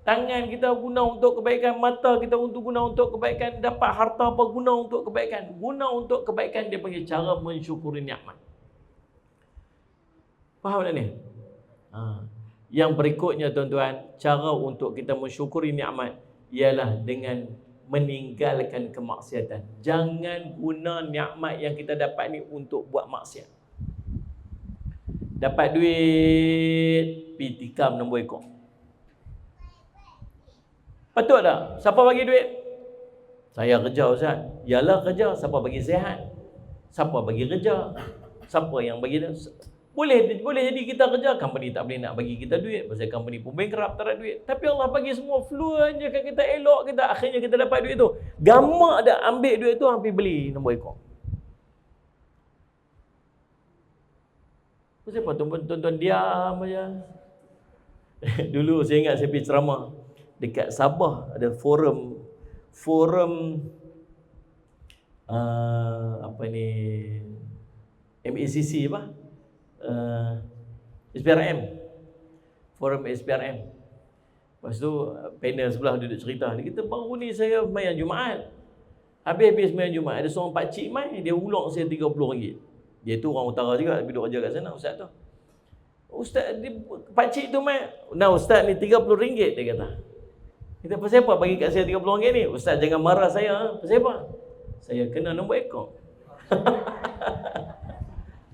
Tangan kita guna untuk kebaikan, mata kita guna untuk kebaikan, dapat harta apa guna untuk kebaikan. Guna untuk kebaikan, dia panggil cara mensyukuri nikmat. Faham tak ni? Yang berikutnya tuan-tuan, cara untuk kita mensyukuri nikmat ialah dengan meninggalkan kemaksiatan. Jangan guna nikmat yang kita dapat ni untuk buat maksiat. Dapat duit, pergi tikam nombor ekor. Patut tak? Siapa bagi duit? Saya kerja Ustaz. Yalah kerja. Siapa bagi sihat? Siapa bagi kerja? Siapa yang bagi dia? Boleh jadi kita kerja, company tak boleh nak bagi kita duit, pasal company pun bankrupt, tak ada duit. Tapi Allah bagi semua fluent je kat kita, elok kita, akhirnya kita dapat duit tu. Gamak dah ambil duit tu, hampir beli nombor ekor. Kenapa tuan-tuan diam aja? Dulu saya ingat saya pergi ceramah dekat Sabah, ada forum apa ni, MACC apa? SPRM. Forum SPRM. Lepas tu panel sebelah duduk cerita. Dia kata baru ni saya sembahyang Jumaat. Habis sembahyang Jumaat, ada seorang pakcik mai, dia ulok saya RM30. Dia tu orang utara juga, duduk kerja kat sana ustaz tu. Ustaz, pakcik tu mai, "Nah ustaz ni RM30," dia kata. Kita pasal apa bagi kat saya RM30 ni? Ustaz jangan marah saya. Pasal apa? Saya kena nombor ekor.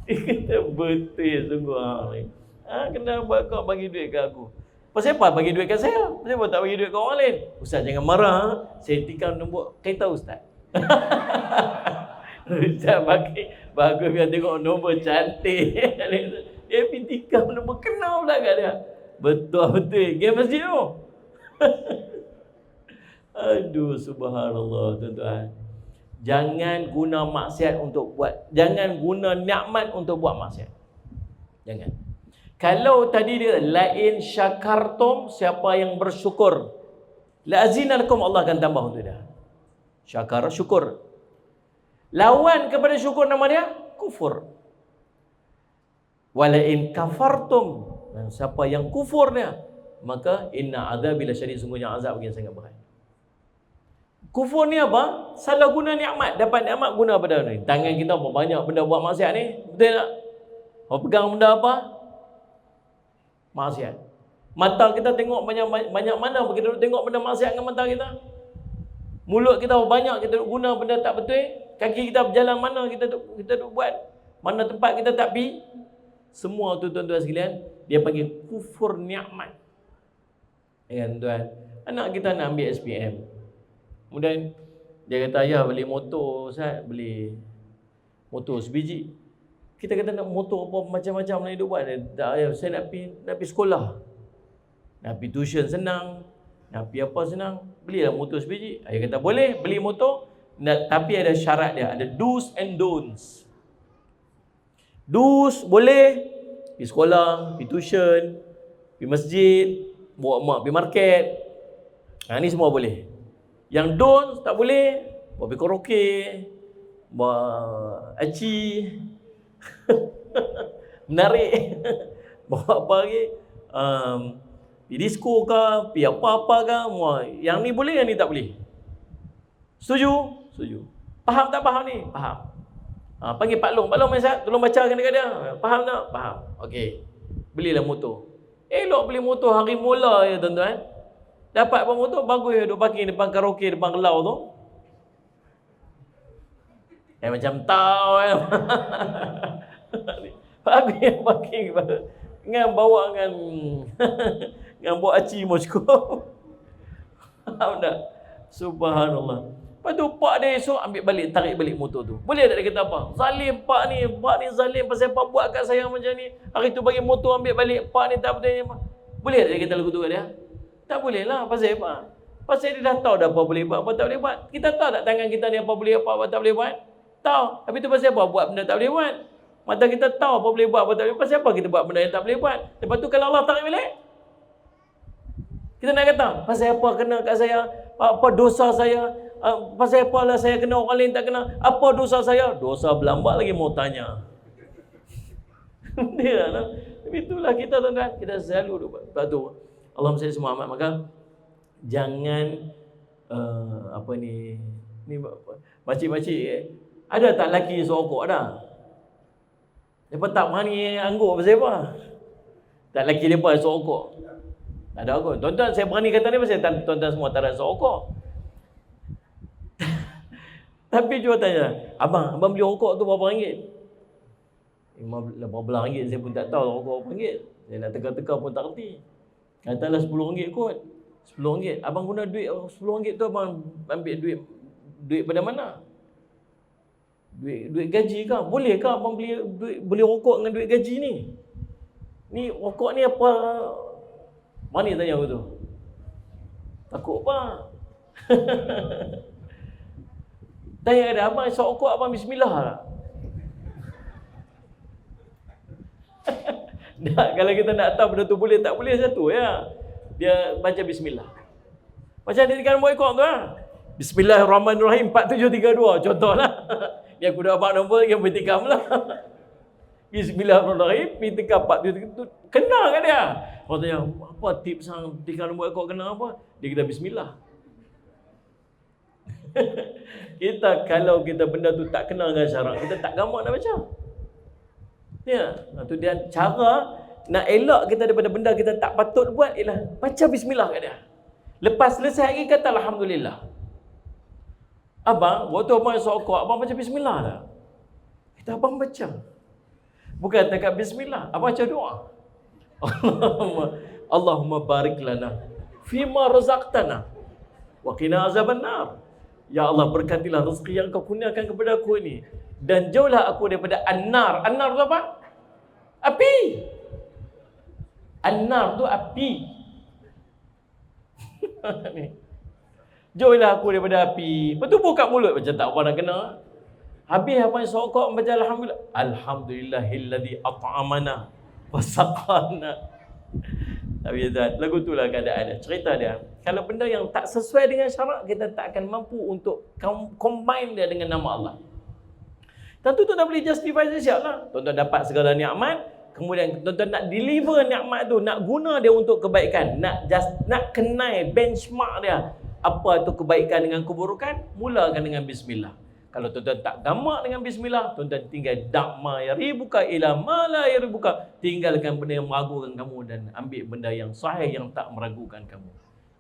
Dia kata betul sungguh. Kena buat kau bagi duit kat aku. Pasal apa bagi duit kat saya? Pasal apa tak bagi duit kat orang lain? Ustaz jangan marah. Saya tikam nombor kereta ustaz. Ustaz bagus biar tengok nombor cantik. Dia pergi tikam nombor, kenal pula kat dia. Betul-betul. Game masjid tu. Aduh, subhanallah tuan-tuan. Jangan guna maksiat untuk buat, jangan guna nikmat untuk buat maksiat. Jangan. Kalau tadi dia lain syakartum, siapa yang bersyukur, la azinanakum, Allah akan tambah untuk dia. Syakar, syukur. Lawan kepada syukur nama dia kufur. Wala in kafartum, dan siapa yang kufur dia, maka inna azabi lasyadid, sungguhnya azab bagi yang sangat berat. Kufur ni apa? Salah guna nikmat. Dapat nikmat guna pada ni. Tangan kita apa banyak benda buat maksiat ni, betul tak? Kau pegang benda apa? Maksiat. Mata kita tengok banyak mana kita tengok benda maksiat dengan mata kita. Mulut kita banyak kita guna benda tak betul. Kaki kita berjalan mana kita duk buat. Mana tempat kita tak pergi. Semua tu tuan-tuan sekalian, dia panggil kufur nikmat. Ya tuan, anak kita nak ambil SPM. Kemudian dia kata, ayah beli motor, saya beli motor sebiji. Kita kata nak motor apa macam-macam nak hidup buat. Tak, ayah saya nak pergi sekolah. Nak pergi tuition senang, nak pergi apa senang. Belilah motor sebiji. Ayah kata boleh beli motor, tapi ada syarat dia, ada do's and don'ts. Do's boleh pergi sekolah, pergi tuition, pergi masjid, bawa mak pergi market. Ni semua boleh. Yang don'ts tak boleh, bawa pergi karaoke, bawa aci, menarik, bawa apa lagi, pergi disco ke, pergi apa-apa ke, yang ni boleh, yang ni tak boleh. Setuju? Setuju. Faham tak faham ni? Faham. Panggil Pak Long. Pak Long, tolong bacakan dekat dia. Faham tak? Faham. Okey. Belilah motor. Elok beli motor hari mula ya tuan-tuan. Dapat apa motor bagus ya, duk parking depan karaoke, depan kelau tu. Macam tahu kan. Bagus ya parking. Dengan bawa dengan bawa aci mau cukup. Faham tak? Subhanallah. Lepas tu pak dia esok ambil balik, tarik balik motor tu. Boleh tak dia kata apa? Zalim pak ni zalim pasal pak buat kat saya macam ni. Hari tu bagi motor ambil balik, pak ni tak betul apa. Boleh tak dia kata lagu tu kat dia? Tak boleh lah, pasal apa? Pasal dia dah tahu dah apa boleh buat, apa tak boleh buat. Kita tahu tak tangan kita ni apa boleh, apa tak boleh buat? Tahu. Tapi tu pasal apa buat benda tak boleh buat? Mata kita tahu apa boleh buat, apa tak boleh buat. Pasal apa kita buat benda yang tak boleh buat? Lepas tu kalau Allah tarik balik, kita nak kata, pasal apa kena kat saya? Apa dosa saya? Pasal apalah saya kena, orang lain tak kena? Apa dosa saya? Dosa berlambat lagi mau tanya. Dia lah. Itulah kita tuan-tuan. Kita selalu sebab tu Allahumma salli Muhammad. Maka jangan ni makcik-makcik ada tak laki sokok ada? Depa tak berani anggur pasal apa? Tak laki depa sokok. Tak ada kot. Tuan-tuan saya berani kata ni pasal tuan-tuan semua tak ada sokok. Tapi cuba tanya, abang beli rokok tu berapa ringgit? 15 ringgit, saya pun tak tahu rokok berapa ringgit. Saya nak teka-teka pun tak reti. Katalah 10 ringgit kot. 10 ringgit. Abang guna duit 10 ringgit tu abang ambil duit pada mana? Duit gaji ke? Boleh ke abang beli rokok dengan duit gaji ni? Ni rokok ni apa? Mana tanya aku tu? Takut apa? Tanya ada abang esok rokok abang bismillah lah. Kalau kita nak tahu benda tu boleh tak boleh satu ya. Dia baca bismillah. Macam dia kan buat ikut tu lah. Bismillahirrahmanirrahim 4732 contohlah. Dia aku dah abang nombor yang bertikam lah. Bismillahirrahmanirrahim bertikam 4732. Kena kan dia? Orang tanya apa tips yang bertikam nombor ikut kena apa? Dia kata bismillah. Kita kalau kita benda tu tak kenal dengan syarak, kita tak gamak nak baca. Ya, tu dia cara nak elak kita daripada benda kita tak patut buat ialah baca bismillah kat dia. Lepas selesai lagi kata alhamdulillah. Abang, waktu abang sokok, abang baca bismillah lah. Kita abang baca. Bukan dekat bismillah, abang baca doa. Allahumma barik lana fima razaqtana wa qina azaban nar. Ya Allah, berkatilah rezeki yang kau kurniakan kepada aku ini dan jauhlah aku daripada an-nar. An-nar tu apa? Api. An-nar tu api. Jauhilah aku daripada api. Lepas tu buka mulut macam tak apa nak kena. Habis apa yang sokok baca alhamdulillah. Alhamdulillahilladzi at'amana wa saqana. Tapi lagu tu lah keadaan dia. Cerita dia. Kalau benda yang tak sesuai dengan syarak, kita tak akan mampu untuk combine dia dengan nama Allah. Tentu tuan-tuan boleh justify siap lah. Tuan-tuan dapat segala nikmat, kemudian tuan-tuan nak deliver nikmat tu, nak guna dia untuk kebaikan, nak kenai benchmark dia. Apa tu kebaikan dengan keburukan? Mulakan dengan bismillah. Kalau tuan-tuan tak gamak dengan bismillah, tuan-tuan tinggal dakma yaribuka ila ma la yaribuka. Tinggalkan benda yang meragukan kamu dan ambil benda yang sahih yang tak meragukan kamu.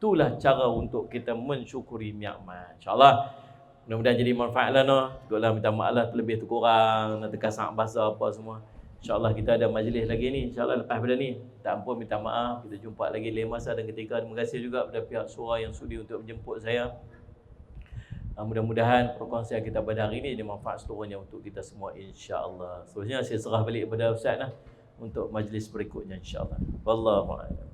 Itulah cara untuk kita mensyukuri nikmat. InsyaAllah mudah-mudahan jadi manfaat lah noh. Cukuplah minta maaf lah terlebih terkurang, nak terkasak bahasa apa semua. InsyaAllah kita ada majlis lagi ni. InsyaAllah lepas pada ni, tak ampun minta maaf. Kita jumpa lagi lain masa dan ketika. Terima kasih juga kepada pihak Surah yang sudi untuk menjemput saya. Mudah-mudahan perkongsian kita pada hari ini ada manfaat seluruhnya untuk kita semua, insya-Allah. Seterusnya saya serah balik kepada Ustaz lah untuk majlis berikutnya, insya-Allah. Wallahu a'lam.